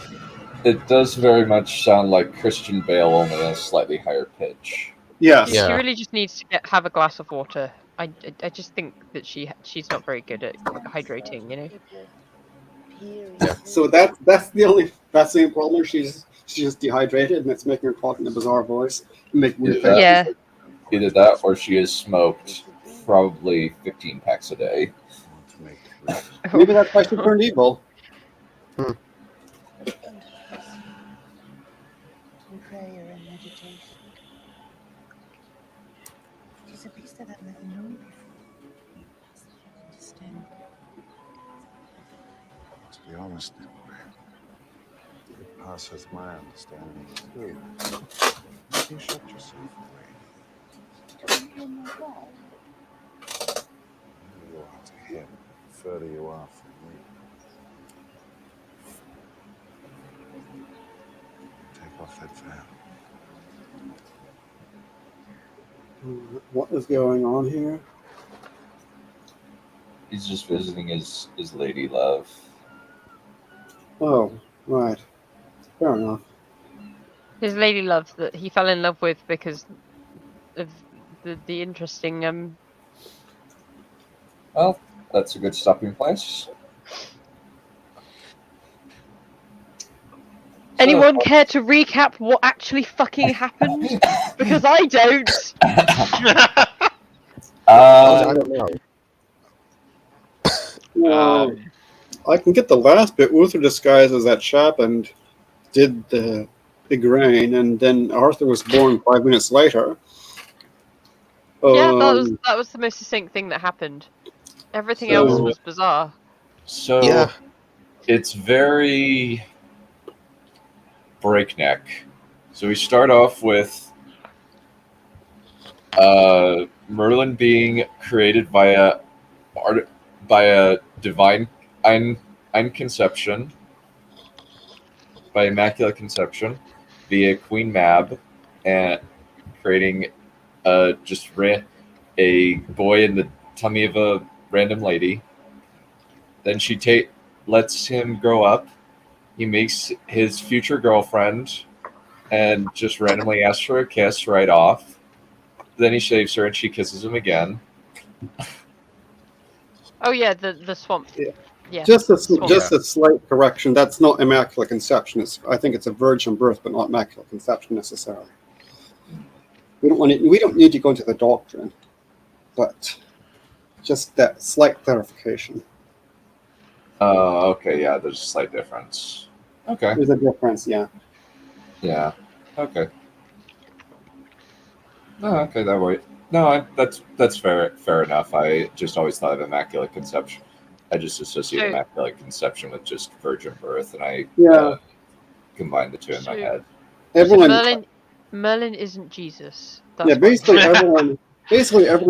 It does very much sound like Christian Bale, only in a slightly higher pitch. Yes. She really just needs to have a glass of water. I just think that she's not very good at hydrating, you know. Yeah. So that's the only problem. She's just dehydrated, and it's making her talk in a bizarre voice, make weird faces. Yeah. Either that, or she has smoked probably 15 packs a day. Maybe that's why she turned evil. Through prayer and meditation. She's a piece that I've never known before. Understand. To be honest, it passes my understanding too. You shut yourself away. You know why? The nearer you are to him, the further you are from me. Take off that veil. What is going on here? He's just visiting his lady love. Oh, right. Fair enough. His lady love that he fell in love with because of the interesting Well, that's a good stopping place. Anyone care to recap what actually fucking happened? Because I don't. I don't know. Well, I can get the last bit. Uther disguised as that chap and did the grain, and then Arthur was born 5 minutes later. Yeah, that was the most succinct thing that happened. Everything else was bizarre. So it's very breakneck. So we start off with Merlin being created via divine conception, by immaculate conception, via Queen Mab, and creating just a boy in the tummy of a random lady. Then she lets him grow up. He makes his future girlfriend and just randomly asks for a kiss right off. Then he shaves her and she kisses him again. Oh yeah, the swamp. Yeah. Just a slight correction. That's not immaculate conception. I think it's a virgin birth, but not immaculate conception necessarily. We don't need to go into the doctrine, but just that slight clarification. Okay, yeah, there's a slight difference. Okay. There's a difference, yeah. Yeah. Okay. No, okay, that way. No, that's fair enough. I just always thought of immaculate conception. I just associate immaculate conception with just virgin birth, and I combine the two in my head. Merlin isn't Jesus. That's Yeah, basically everyone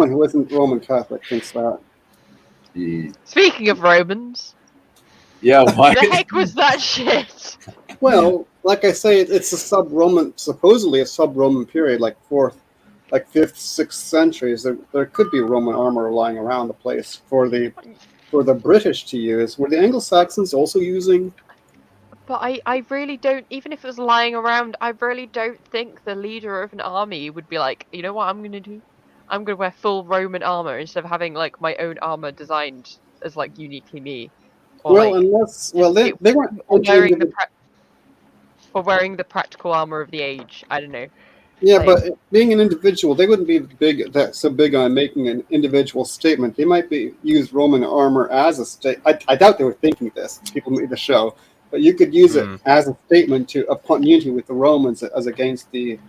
who isn't Roman Catholic thinks that. Speaking of Romans. Yeah, why? The heck was that shit? Well, like I say, it's supposedly a sub-Roman period, like 5th, 6th centuries. There could be Roman armor lying around the place for the British to use. Were the Anglo-Saxons also using? But I really don't, even if it was lying around, I really don't think the leader of an army would be like, you know what I'm going to do? I'm going to wear full Roman armor instead of having like my own armor designed as like uniquely me. Or, well, they weren't wearing the practical armor of the age. I don't know. Yeah, but being an individual, they wouldn't be so big on making an individual statement. They might use Roman armor as a statement. I doubt they were thinking this. People made the show, but you could use it as a statement of continuity with the Romans as against the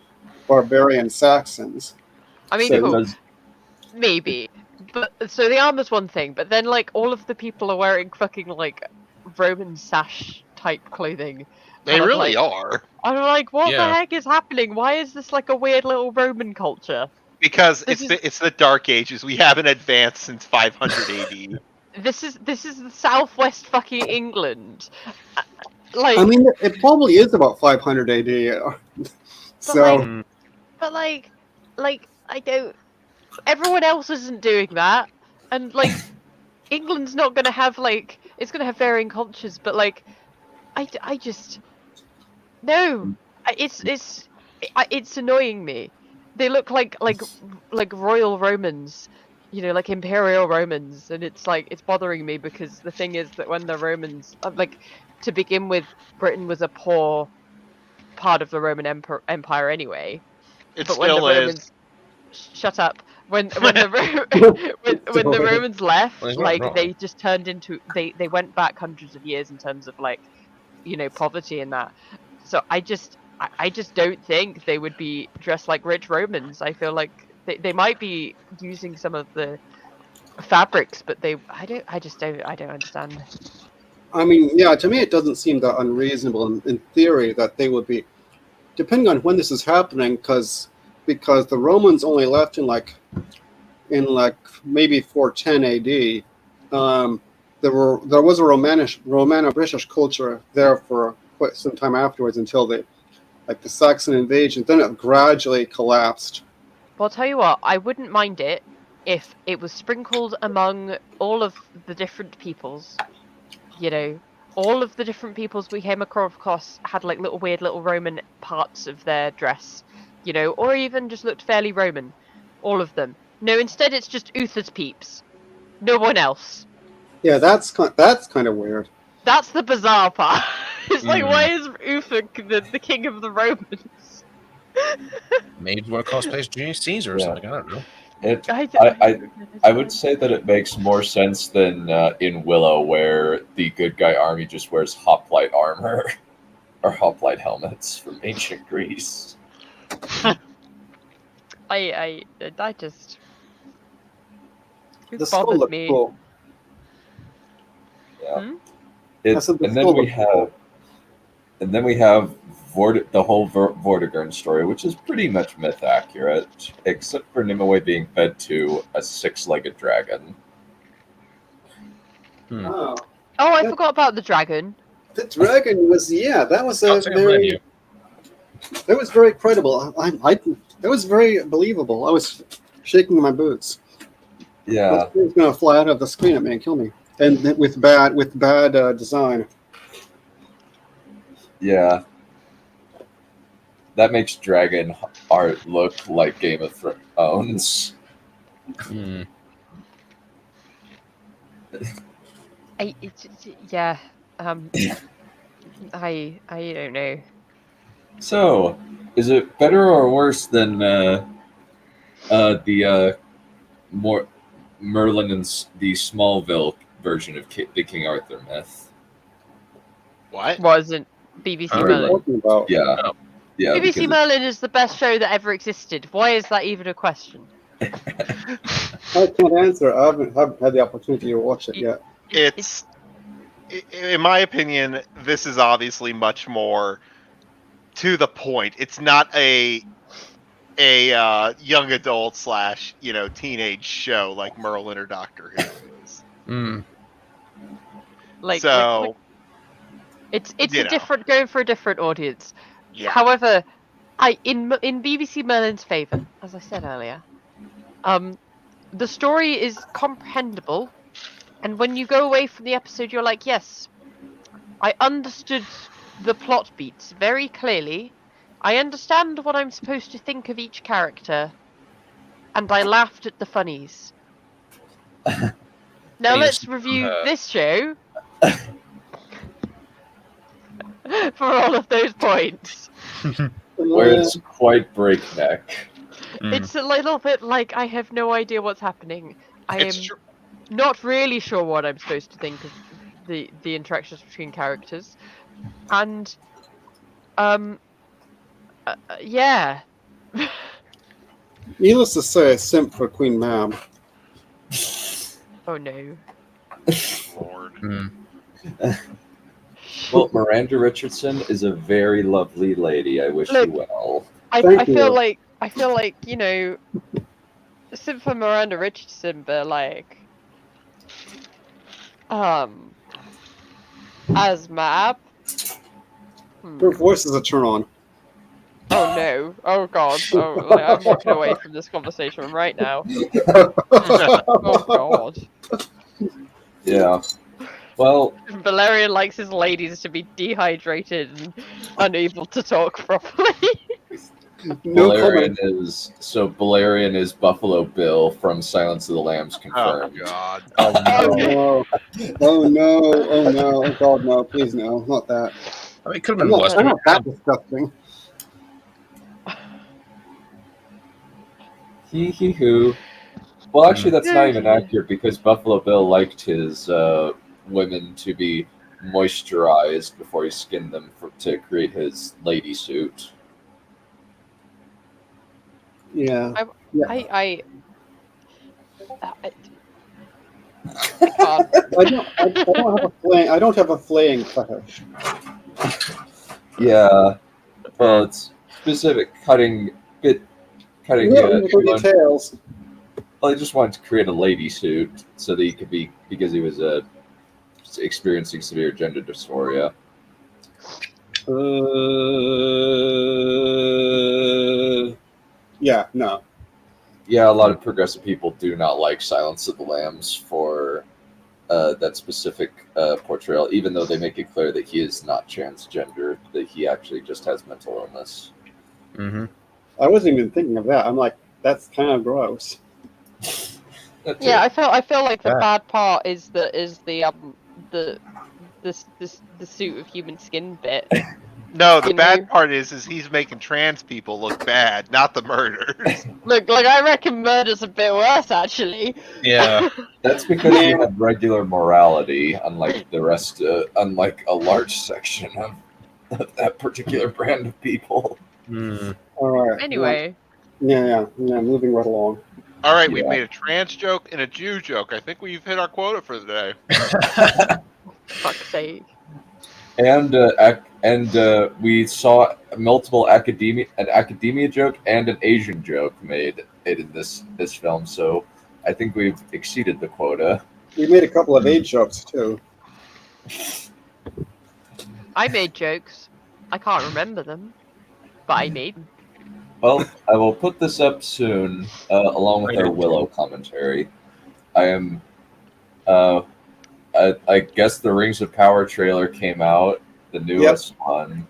barbarian Saxons. I mean, maybe. But so the armor's one thing, but then like all of the people are wearing fucking like Roman sash type clothing. They really are. I'm like, what the heck is happening? Why is this like a weird little Roman culture? Because it's the Dark Ages. We haven't advanced since 500 AD. This is the southwest fucking England. Like, I mean, it probably is about 500 AD. So, but like I don't. Everyone else isn't doing that, and like England's not gonna have like it's gonna have varying cultures, but like I just no. It's annoying me. They look like royal Romans, like imperial Romans, and it's bothering me because the thing is that when the Romans like to begin with, Britain was a poor part of the Roman Empire anyway. It But when the still is. Romans shut up when the when the Romans left, Well, he's not like wrong. they just turned into they went back hundreds of years in terms of like poverty and that. So I just don't think they would be dressed like rich Romans. I feel like they might be using some of the fabrics, but I don't understand. I mean, yeah, to me it doesn't seem that unreasonable in theory that they would be, depending on when this is happening, because the Romans only left in like maybe 410 AD. There was a Romano-British culture there for quite some time afterwards until the Saxon invasion. Then it gradually collapsed. Well, I'll tell you what, I wouldn't mind it if it was sprinkled among all of the different peoples. All of the different peoples we came across had like little weird little Roman parts of their dress, or even just looked fairly Roman. All of them. No, instead it's just Uther's peeps. No one else. Yeah, that's kind of weird. That's the bizarre part. It's like, why is Uther the king of the Romans? Maybe want to cosplay as Julius Caesar or Yeah. something. I don't know. I would say that it makes more sense than in Willow, where the good guy army just wears hoplite armor or hoplite helmets from ancient Greece. I just The skull looked me. cool. Yeah. I said the and then skull we looked cool. have the whole Vortigern story, which is pretty much myth accurate, except for Nimue being fed to a 6-legged dragon. Oh, I forgot about the dragon. the dragon was that was that was very credible. That was very believable. I was shaking my boots. Yeah, It was going to fly out of the screen at me and kill me, and with bad design. yeah. That makes dragon art look like Game of Thrones. Yeah. I don't know. So, is it better or worse than the more Merlin and the Smallville version of the King Arthur myth? What? Wasn't BBC Merlin? Yeah, yeah. BBC because Merlin is the best show that ever existed. Why is that even a question? I can't answer. I haven't had the opportunity to watch it yet. It's, in my opinion, this is obviously much more to the point. It's not a young adult / teenage show like Merlin or Doctor Who is. So it's you a know. different going for a different audience. Yeah. However, in BBC Merlin's favour, as I said earlier, the story is comprehensible, and when you go away from the episode, you're like, yes, I understood the plot beats very clearly. I understand what I'm supposed to think of each character, and I laughed at the funnies. Now let's review this show for all of those points. where it's quite breakneck. It's a little bit like I have no idea what's happening. I am not really sure what I'm supposed to think of the interactions between characters, and yeah. Needless to say, a simp for Queen Mab. Oh no. Lord. Well, Miranda Richardson is a very lovely lady. I wish you well. I feel like simp for Miranda Richardson, but like as Mab. Her voice is a turn on. Oh no! Oh god! Oh, like, I'm walking away from this conversation right now. Oh god! Yeah. Well, Valerian likes his ladies to be dehydrated and unable to talk properly. No Valerian comment. is Buffalo Bill from Silence of the Lambs confirmed. Oh God. Oh no! Oh no! Oh no! Oh god, no! Please no! Not that. I mean, it could have I'm been not, worse. I'm not that disgusting. Hee hee hoo. Well, actually, that's not even Okay. accurate because Buffalo Bill liked his women to be moisturized before he skinned them to create his lady suit. Yeah. I Yeah. can't. I don't have a flaying. I don't have a flaying fetish. Yeah. Well, it's specific cutting. Yeah, the He details. well, he just wanted to create a lady suit so that he could be because he was experiencing severe gender dysphoria. Yeah. No. Yeah, a lot of progressive people do not like Silence of the Lambs for that specific portrayal, even though they make it clear that he is not transgender, that he actually just has mental illness. Mm-hmm. I wasn't even thinking of that. I'm like, that's kind of gross. Yeah, I feel like the Yeah. bad part is the suit of human skin bit. No, the You bad know? part is he's making trans people look bad, not the murders. Look, like I reckon murder's a bit worse actually. Yeah. That's because we have regular morality, unlike the rest, unlike a large section of that particular brand of people. All right. Anyway. Yeah. Moving right along. All right, we've Yeah. made a trans joke and a Jew joke. I think we've hit our quota for the day. Fuck's sake. And we saw multiple an academia joke and an Asian joke made in this film. So I think we've exceeded the quota. We made a couple of age jokes too. I made jokes. I can't remember them, but I made them. Well, I will put this up soon, along with our Willow commentary. I am, I guess the Rings of Power trailer came out, the newest one.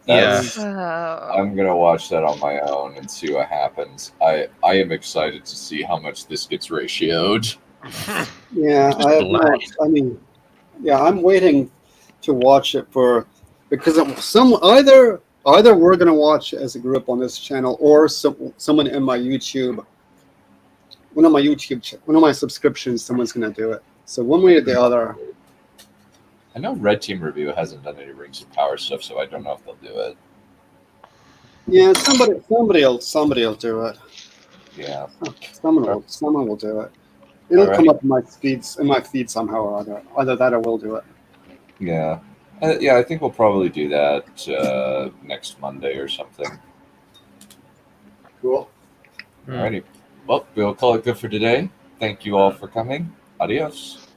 That's- I'm gonna watch that on my own and see what happens. I am excited to see how much this gets ratioed. Yeah, I have not. I mean, yeah, I'm waiting to watch it because either we're gonna watch it as a group on this channel, or someone in my YouTube, one of my subscriptions, someone's gonna do it. So one way or the other. I know Red Team Review hasn't done any Rings of Power stuff, so I don't know if they'll do it. Yeah, somebody will do it. Yeah, someone will do it. It'll All come right. up in my feed somehow or other. Either that or we'll do it. Yeah, yeah. I think we'll probably do that next Monday or something. Cool. Alrighty. Well, we'll call it good for today. Thank you all for coming. Adios.